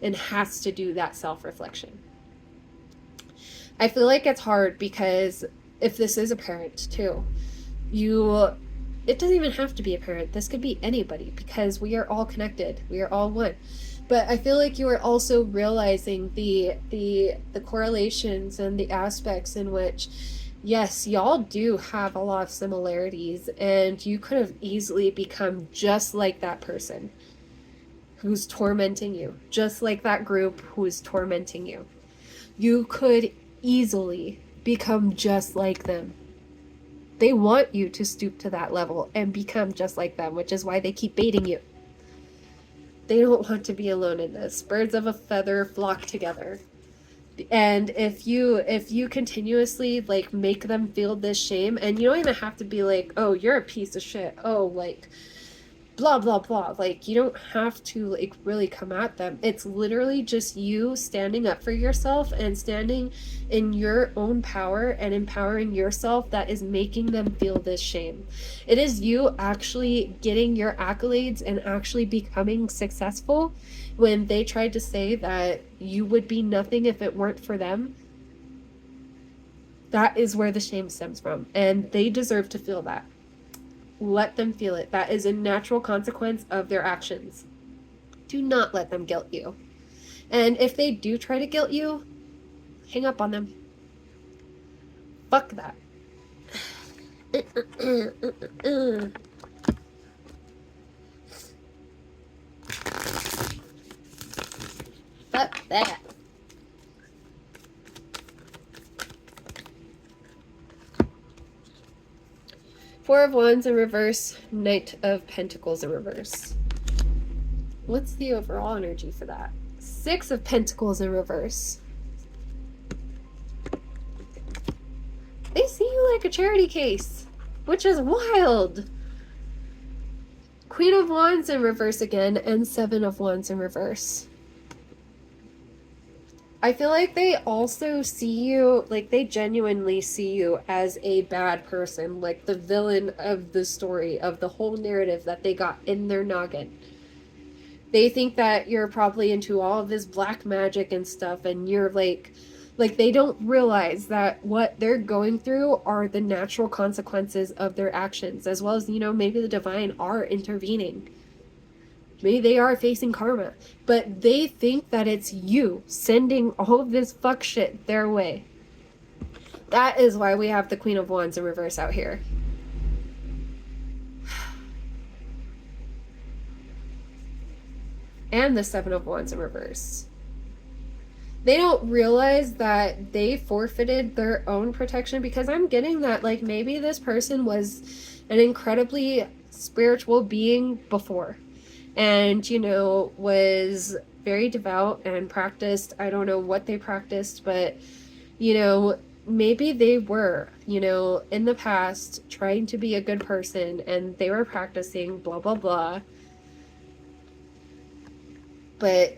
and has to do that self-reflection. I feel like it's hard because if this is a parent too, it doesn't even have to be a parent. This could be anybody, because we are all connected. We are all one. But I feel like you are also realizing the correlations and the aspects in which, yes, y'all do have a lot of similarities, and you could have easily become just like that person who's tormenting you, just like that group who is tormenting you. You could easily become just like them. They want you to stoop to that level and become just like them, which is why they keep baiting you. They don't want to be alone in this. Birds of a feather flock together. And if you continuously, like, make them feel this shame, and you don't even have to be like, oh, you're a piece of shit, oh, like, blah blah blah, like, you don't have to, like, really come at them. It's literally just you standing up for yourself and standing in your own power and empowering yourself that is making them feel this shame. It is you actually getting your accolades and actually becoming successful when they tried to say that you would be nothing if it weren't for them. That is where the shame stems from, and they deserve to feel that. Let them feel it. That is a natural consequence of their actions. Do not let them guilt you. And if they do try to guilt you, Hang up on them. Fuck that. Fuck that. Four of Wands in reverse, Knight of Pentacles in reverse. What's the overall energy for that? Six of Pentacles in reverse. They see you like a charity case, which is wild. Queen of Wands in reverse again, and Seven of Wands in reverse. I feel like they also see you, like they genuinely see you as a bad person, like the villain of the story, of the whole narrative that they got in their noggin. They think that you're probably into all of this black magic and stuff, and you're like they don't realize that what they're going through are the natural consequences of their actions, as well as, you know, maybe the divine are intervening. Maybe they are facing karma, but they think that it's you sending all of this fuck shit their way. That is why we have the Queen of Wands in reverse out here. And the Seven of Wands in reverse. They don't realize that they forfeited their own protection, because I'm getting that, like, maybe this person was an incredibly spiritual being before. And, you know, was very devout and practiced. I don't know what they practiced, but, you know, maybe they were, you know, in the past trying to be a good person, and they were practicing blah, blah, blah. But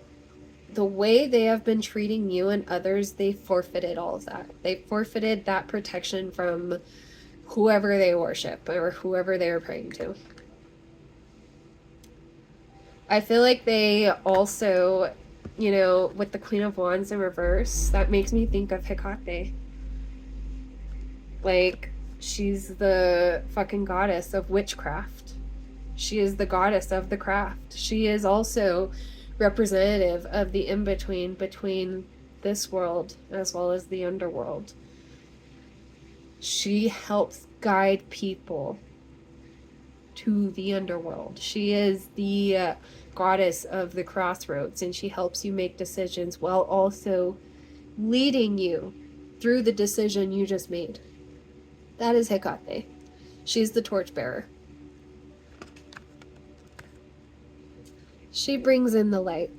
the way they have been treating you and others, they forfeited all of that. They forfeited that protection from whoever they worship or whoever they are praying to. I feel like they also, you know, with the Queen of Wands in reverse, that makes me think of Hecate. Like, she's the fucking goddess of witchcraft. She is the goddess of the craft. She is also representative of the in-between between this world as well as the underworld. She helps guide people to the underworld. She is the goddess of the crossroads, and she helps you make decisions while also leading you through the decision you just made. That is Hecate. She's the torchbearer. She brings in the light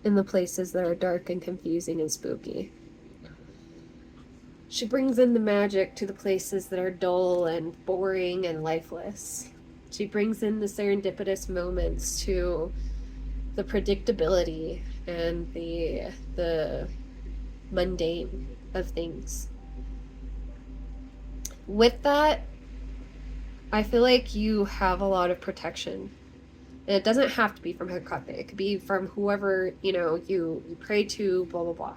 in the places that are dark and confusing and spooky. She brings in the magic to the places that are dull and boring and lifeless. She brings in the serendipitous moments to the predictability and the mundane of things. With that, I feel like you have a lot of protection. And it doesn't have to be from Hecate. It could be from whoever, you know, you pray to, blah, blah, blah.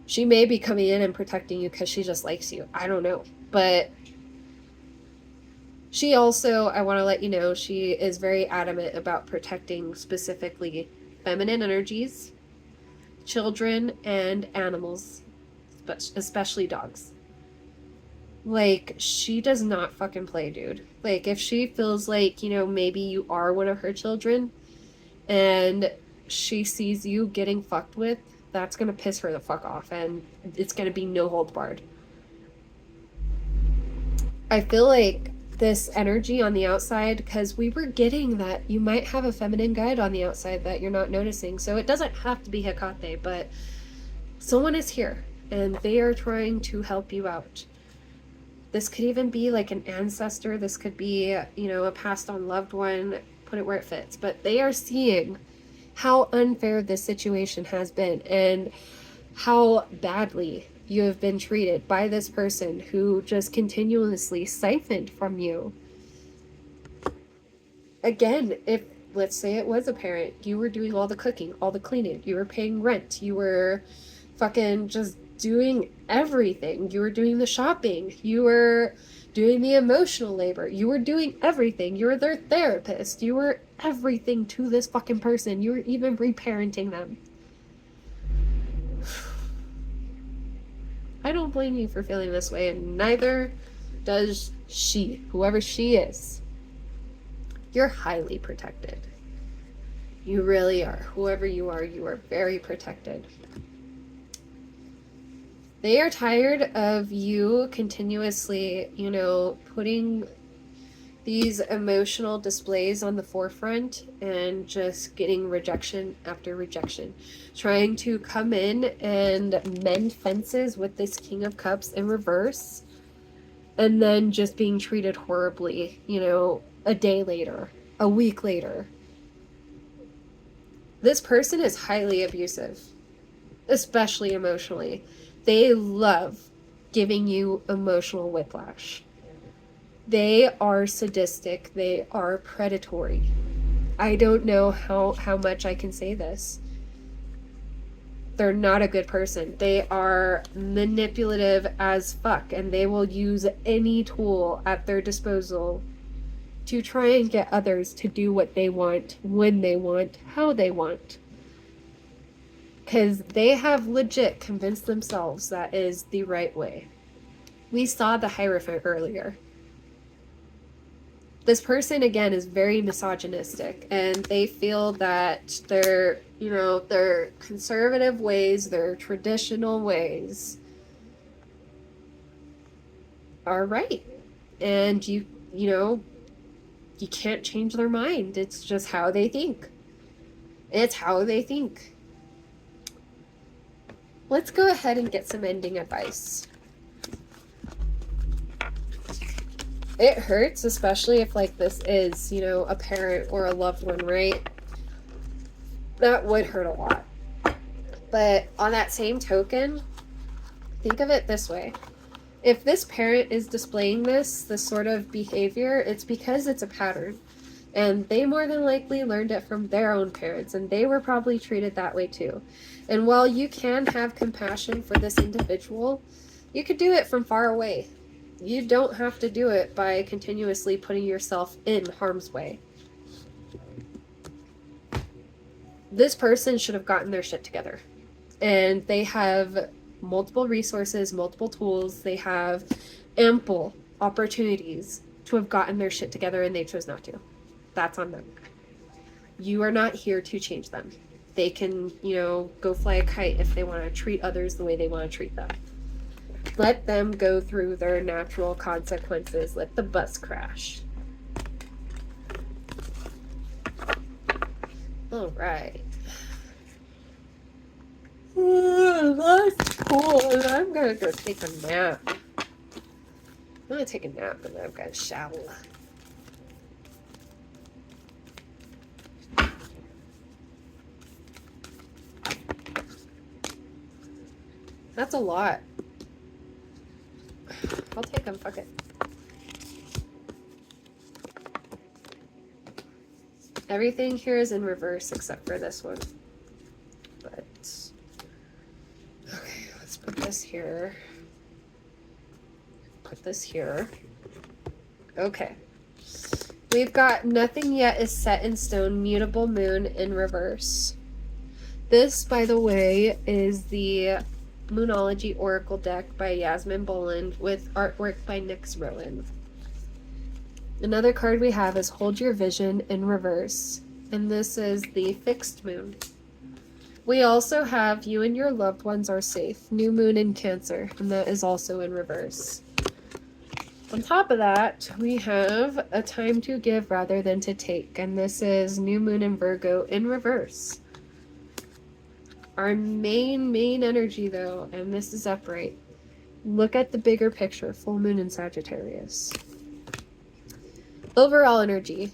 She may be coming in and protecting you because she just likes you. I don't know. But she also, I want to let you know, she is very adamant about protecting specifically feminine energies, children, and animals, especially dogs. Like, she does not fucking play, dude. Like, if she feels like, you know, maybe you are one of her children and she sees you getting fucked with, that's gonna piss her the fuck off, and it's gonna be no holds barred. I feel like this energy on the outside, because we were getting that you might have a feminine guide on the outside that you're not noticing, so it doesn't have to be Hecate, but someone is here and they are trying to help you out. This could even be like an ancestor. This could be, you know, a passed on loved one. Put it where it fits. But they are seeing how unfair this situation has been and how badly you have been treated by this person who just continuously siphoned from you. Again, if, let's say it was a parent, you were doing all the cooking, all the cleaning, you were paying rent, you were fucking just doing everything. You were doing the shopping. You were doing the emotional labor. You were doing everything. You were their therapist. You were everything to this fucking person. You were even reparenting them. I don't blame you for feeling this way, and neither does she, whoever she is. You're highly protected. You really are. Whoever you are very protected. They are tired of you continuously, putting these emotional displays on the forefront and just getting rejection after rejection. Trying to come in and mend fences with this King of Cups in reverse, and then just being treated horribly, a day later, a week later. This person is highly abusive, especially emotionally. They love giving you emotional whiplash. They are sadistic. They are predatory. I don't know how much I can say this. They're not a good person. They are manipulative as fuck, and they will use any tool at their disposal to try and get others to do what they want, when they want, how they want. Because they have legit convinced themselves that is the right way. We saw the Hierophant earlier. This person, again, is very misogynistic, and they feel that their conservative ways, their traditional ways are right. And you can't change their mind. It's just how they think. It's how they think. Let's go ahead and get some ending advice. It hurts, especially if this is, a parent or a loved one, right? That would hurt a lot. But on that same token, think of it this way. If this parent is displaying this sort of behavior, it's because it's a pattern. And they more than likely learned it from their own parents, and they were probably treated that way too. And while you can have compassion for this individual, you could do it from far away. You don't have to do it by continuously putting yourself in harm's way. This person should have gotten their shit together. And they have multiple resources, multiple tools. They have ample opportunities to have gotten their shit together, and they chose not to. That's on them. You are not here to change them. They can, go fly a kite if they want to treat others the way they want to treat them. Let them go through their natural consequences. Let the bus crash. All right. That's cool. I'm going to go take a nap. I'm going to take a nap, and then I've got to shower. That's a lot. I'll take them, fuck it. Everything here is in reverse except for this one. But, okay, let's put this here. Put this here. Okay. We've got nothing yet is set in stone, mutable moon in reverse. This, by the way, is the Moonology Oracle deck by Yasmin Boland with artwork by Nyx Rowan. Another card we have is Hold Your Vision in reverse, and this is the fixed moon. We also have You and Your Loved Ones Are Safe, new moon in Cancer, and that is also in reverse. On top of that, we have A Time to Give Rather Than to Take, and this is new moon in Virgo in reverse. Our main energy, though, and this is upright. Look at the bigger picture, full moon in Sagittarius. Overall energy.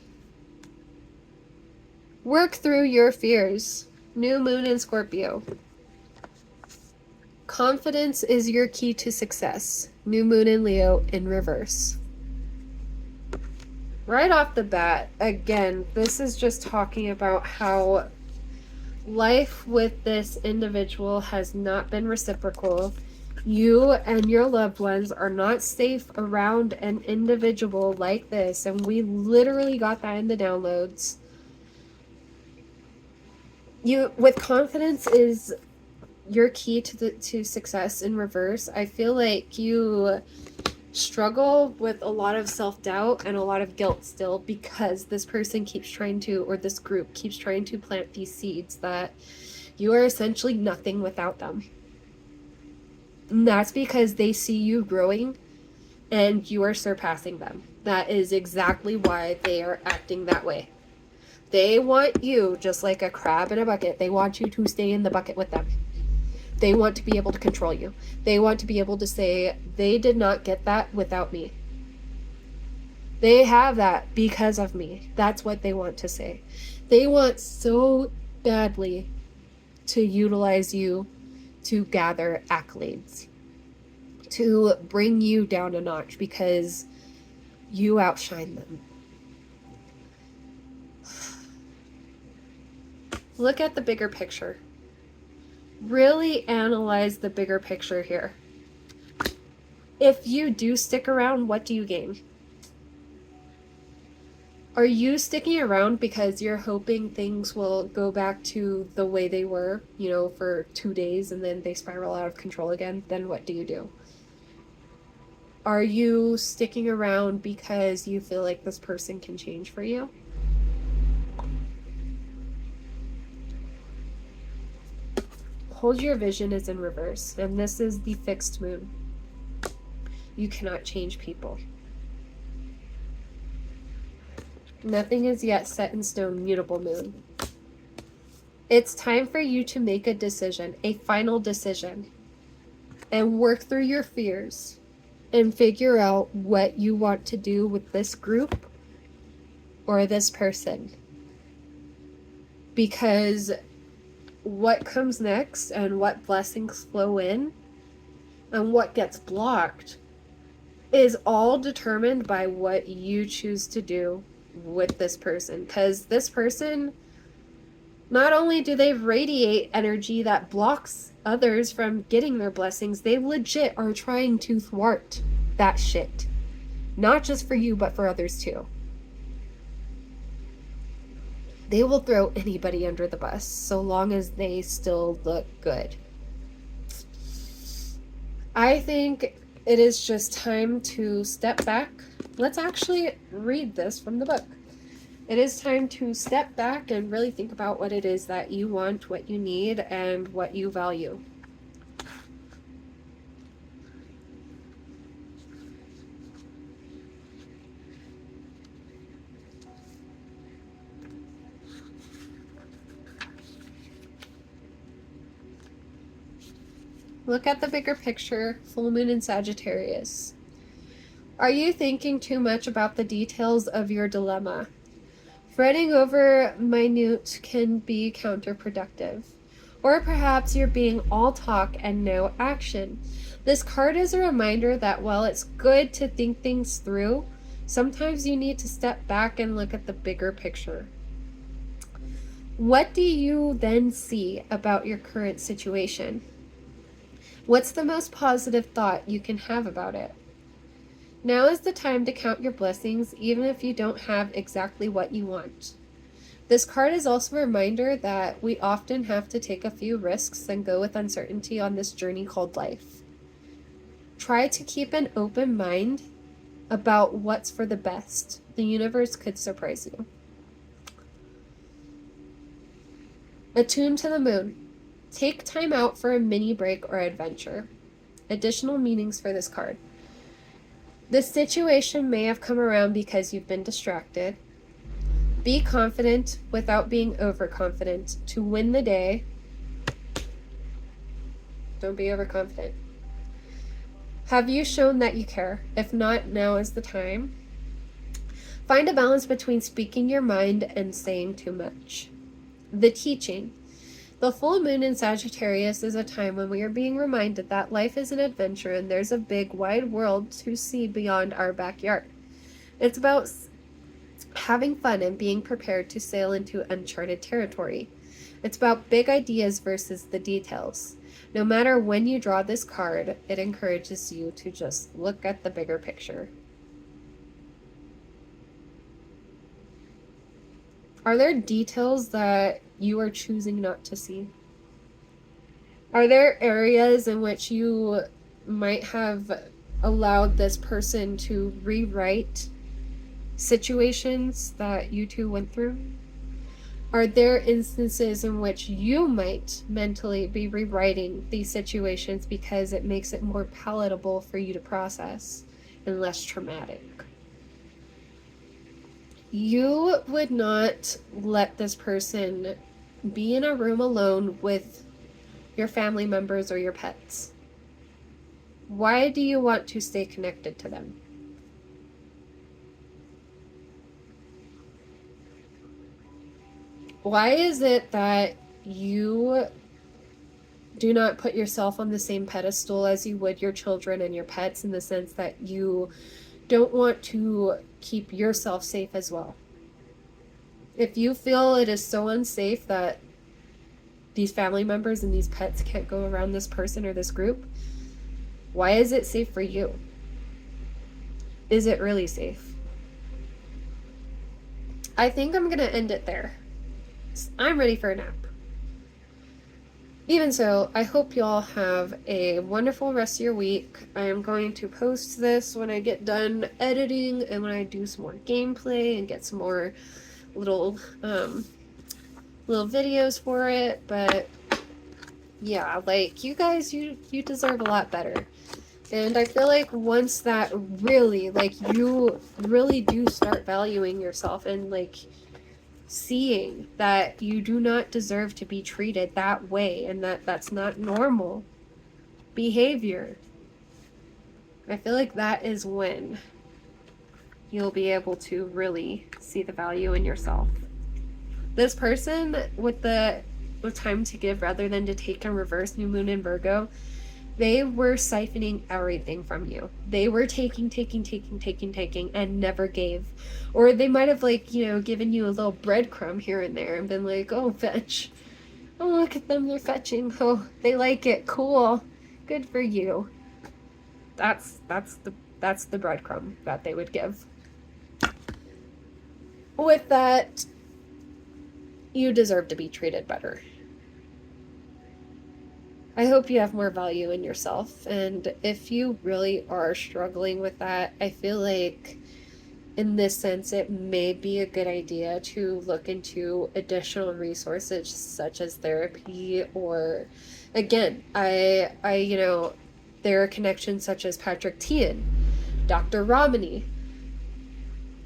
Work through your fears. New moon in Scorpio. Confidence is your key to success. New moon in Leo in reverse. Right off the bat, again, this is just talking about how life with this individual has not been reciprocal. You and your loved ones are not safe around an individual like this, and we literally got that in the downloads. You, with confidence, is your key to success in reverse. I feel like you struggle with a lot of self-doubt and a lot of guilt still, because this person keeps trying to, or this group keeps trying to plant these seeds that you are essentially nothing without them. And that's because they see you growing and you are surpassing them. That is exactly why they are acting that way. They want you, just like a crab in a bucket, they want you to stay in the bucket with them. They want to be able to control you. They want to be able to say, they did not get that without me. They have that because of me. That's what they want to say. They want so badly to utilize you to gather accolades, to bring you down a notch because you outshine them. Look at the bigger picture. Really analyze the bigger picture here. If you do stick around, what do you gain? Are you sticking around because you're hoping things will go back to the way they were, for 2 days and then they spiral out of control again? Then what do you do? Are you sticking around because you feel like this person can change for you? Hold your vision is in reverse, and this is the fixed moon. You cannot change people. Nothing is yet set in stone, mutable moon. It's time for you to make a decision, a final decision, and work through your fears and figure out what you want to do with this group or this person. Because what comes next and what blessings flow in and what gets blocked is all determined by what you choose to do with this person. Because this person, not only do they radiate energy that blocks others from getting their blessings, they legit are trying to thwart that shit. Not just for you, but for others too. They will throw anybody under the bus so long as they still look good. I think it is just time to step back. Let's actually read this from the book. It is time to step back and really think about what it is that you want, what you need, and what you value. Look at the bigger picture, full moon in Sagittarius. Are you thinking too much about the details of your dilemma? Fretting over minute can be counterproductive. Or perhaps you're being all talk and no action. This card is a reminder that while it's good to think things through, sometimes you need to step back and look at the bigger picture. What do you then see about your current situation? What's the most positive thought you can have about it? Now is the time to count your blessings, even if you don't have exactly what you want. This card is also a reminder that we often have to take a few risks and go with uncertainty on this journey called life. Try to keep an open mind about what's for the best. The universe could surprise you. Attuned to the moon. Take time out for a mini break or adventure. Additional meanings for this card. This situation may have come around because you've been distracted. Be confident without being overconfident. To win the day, don't be overconfident. Have you shown that you care? If not, now is the time. Find a balance between speaking your mind and saying too much. The teaching. The full moon in Sagittarius is a time when we are being reminded that life is an adventure and there's a big, wide world to see beyond our backyard. It's about having fun and being prepared to sail into uncharted territory. It's about big ideas versus the details. No matter when you draw this card, it encourages you to just look at the bigger picture. Are there details that you are choosing not to see? Are there areas in which you might have allowed this person to rewrite situations that you two went through? Are there instances in which you might mentally be rewriting these situations because it makes it more palatable for you to process and less traumatic? You would not let this person be in a room alone with your family members or your pets. Why do you want to stay connected to them? Why is it that you do not put yourself on the same pedestal as you would your children and your pets, in the sense that you don't want to keep yourself safe as well? If you feel it is so unsafe that these family members and these pets can't go around this person or this group, why is it safe for you? Is it really safe? I think I'm gonna end it there. I'm ready for a nap. Even so, I hope y'all have a wonderful rest of your week. I am going to post this when I get done editing and when I do some more gameplay and get some more little videos for it. But yeah, like, you guys, you deserve a lot better. And I feel like once that really, like, you really do start valuing yourself and, like, seeing that you do not deserve to be treated that way and that that's not normal behavior, I feel like that is when you'll be able to really see the value in yourself. This person with time to give rather than to take in reverse, new moon in Virgo, they were siphoning everything from you. They were taking, and never gave. Or they might have, like, you know, given you a little breadcrumb here and there and been like, oh, fetch. Oh, look at them, they're fetching. Oh, they like it. Cool. Good for you. That's the breadcrumb that they would give. With that, you deserve to be treated better. I hope you have more value in yourself, and if you really are struggling with that, I feel like in this sense it may be a good idea to look into additional resources such as therapy, or again, I you know, there are connections such as Patrick Tian, Dr. Ramani,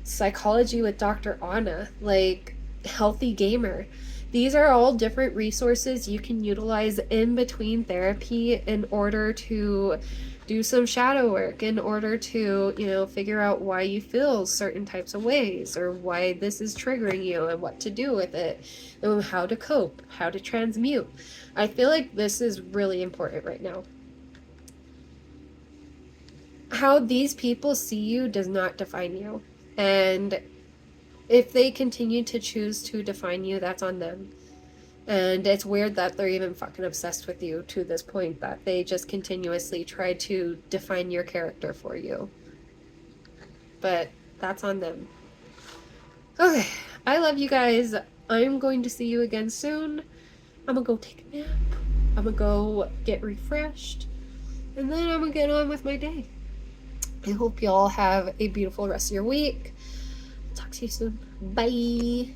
psychology with Dr. Anna, like Healthy Gamer. These are all different resources you can utilize in between therapy in order to do some shadow work, in order to, you know, figure out why you feel certain types of ways or why this is triggering you and what to do with it and how to cope, how to transmute. I feel like this is really important right now. How these people see you does not define you. And if they continue to choose to define you, that's on them. And it's weird that they're even fucking obsessed with you to this point that they just continuously try to define your character for you. But that's on them. Okay, I love you guys. I'm going to see you again soon. I'm gonna go take a nap. I'm gonna go get refreshed. And then I'm gonna get on with my day. I hope y'all have a beautiful rest of your week. Talk to you soon. Bye.